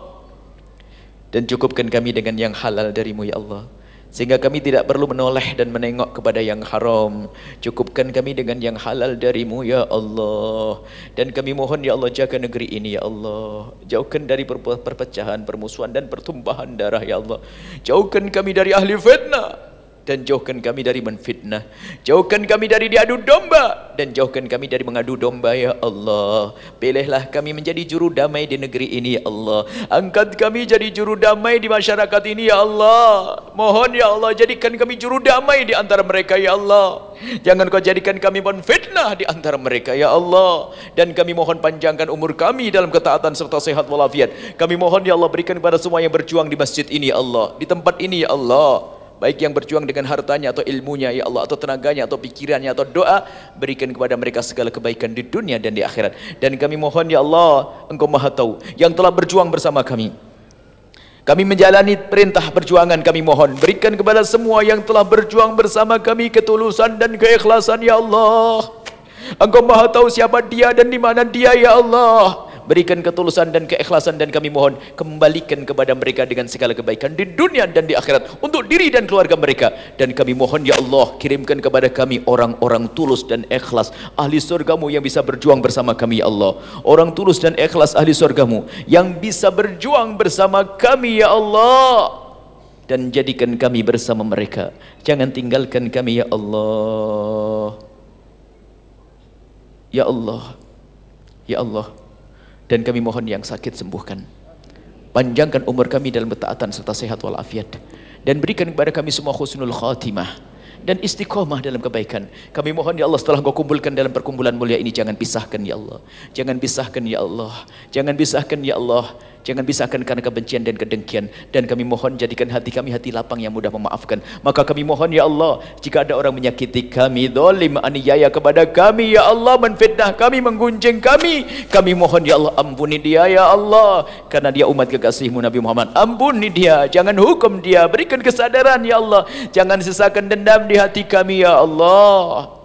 Dan cukupkan kami dengan yang halal darimu ya Allah, sehingga kami tidak perlu menoleh dan menengok kepada yang haram. Cukupkan kami dengan yang halal darimu ya Allah. Dan kami mohon ya Allah, jaga negeri ini ya Allah, jauhkan dari perpecahan, permusuhan dan pertumpahan darah ya Allah. Jauhkan kami dari ahli fitnah, dan jauhkan kami dari menfitnah, jauhkan kami dari diadu domba, dan jauhkan kami dari mengadu domba ya Allah. Pilihlah kami menjadi juru damai di negeri ini ya Allah. Angkat kami jadi juru damai di masyarakat ini ya Allah. Mohon ya Allah, jadikan kami juru damai di antara mereka ya Allah. Jangan kau jadikan kami menfitnah di antara mereka ya Allah. Dan kami mohon panjangkan umur kami dalam ketaatan serta sehat walafiat. Kami mohon ya Allah, berikan kepada semua yang berjuang di masjid ini ya Allah, di tempat ini ya Allah, baik yang berjuang dengan hartanya atau ilmunya ya Allah, atau tenaganya atau pikirannya atau doa, berikan kepada mereka segala kebaikan di dunia dan di akhirat. Dan kami mohon ya Allah, Engkau Maha Tahu yang telah berjuang bersama kami, kami menjalani perintah perjuangan, kami mohon berikan kepada semua yang telah berjuang bersama kami ketulusan dan keikhlasan ya Allah. Engkau Maha Tahu siapa dia dan di mana dia ya Allah. Berikan ketulusan dan keikhlasan, dan kami mohon kembalikan kepada mereka dengan segala kebaikan di dunia dan di akhirat untuk diri dan keluarga mereka. Dan kami mohon ya Allah, kirimkan kepada kami orang-orang tulus dan ikhlas ahli surgamu yang bisa berjuang bersama kami ya Allah. Orang tulus dan ikhlas ahli surgamu yang bisa berjuang bersama kami ya Allah, dan jadikan kami bersama mereka. Jangan tinggalkan kami ya Allah. Ya Allah, ya Allah. Dan kami mohon yang sakit sembuhkan, panjangkan umur kami dalam ketaatan serta sehat walafiat, dan berikan kepada kami semua husnul khatimah dan istiqomah dalam kebaikan. Kami mohon ya Allah, setelah Kau kumpulkan dalam perkumpulan mulia ini, jangan pisahkan ya Allah, jangan pisahkan ya Allah, jangan pisahkan ya Allah, jangan pisahkan karena kebencian dan kedengkian. Dan kami mohon jadikan hati kami hati lapang yang mudah memaafkan. Maka kami mohon ya Allah, jika ada orang menyakiti kami, zalim, aniaya kepada kami ya Allah, menfitnah kami, menggunjing kami mohon ya Allah, ampuni dia ya Allah, karena dia umat kekasih-Mu Nabi Muhammad. Ampuni dia, jangan hukum dia, berikan kesadaran ya Allah, jangan sisakan dendam di hati kami ya Allah.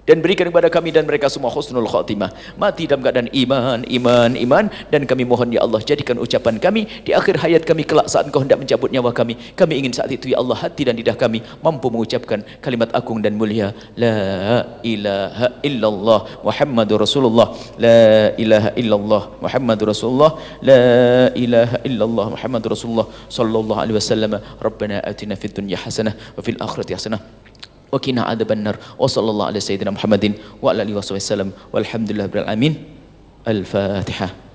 Dan berikan kepada kami dan mereka semua husnul khatimah, mati dalam keadaan iman. Dan kami mohon ya Allah, jadikan ucapan kami di akhir hayat kami kelak saat Engkau hendak mencabut nyawa kami. Kami ingin saat itu ya Allah, hati dan lidah kami mampu mengucapkan kalimat agung dan mulia, la ilaha illallah Muhammadur Rasulullah, la ilaha illallah Muhammadur Rasulullah, la ilaha illallah Muhammadur Rasulullah sallallahu alaihi wasallam. Rabbana atina fid dunya hasanah wa fil akhirati hasanah wa qina adzabannar. Wa sallallahu ala sayyidina Muhammadin wa ala alihi wasallam. Walhamdulillahirabbil alamin. Al-Fatihah.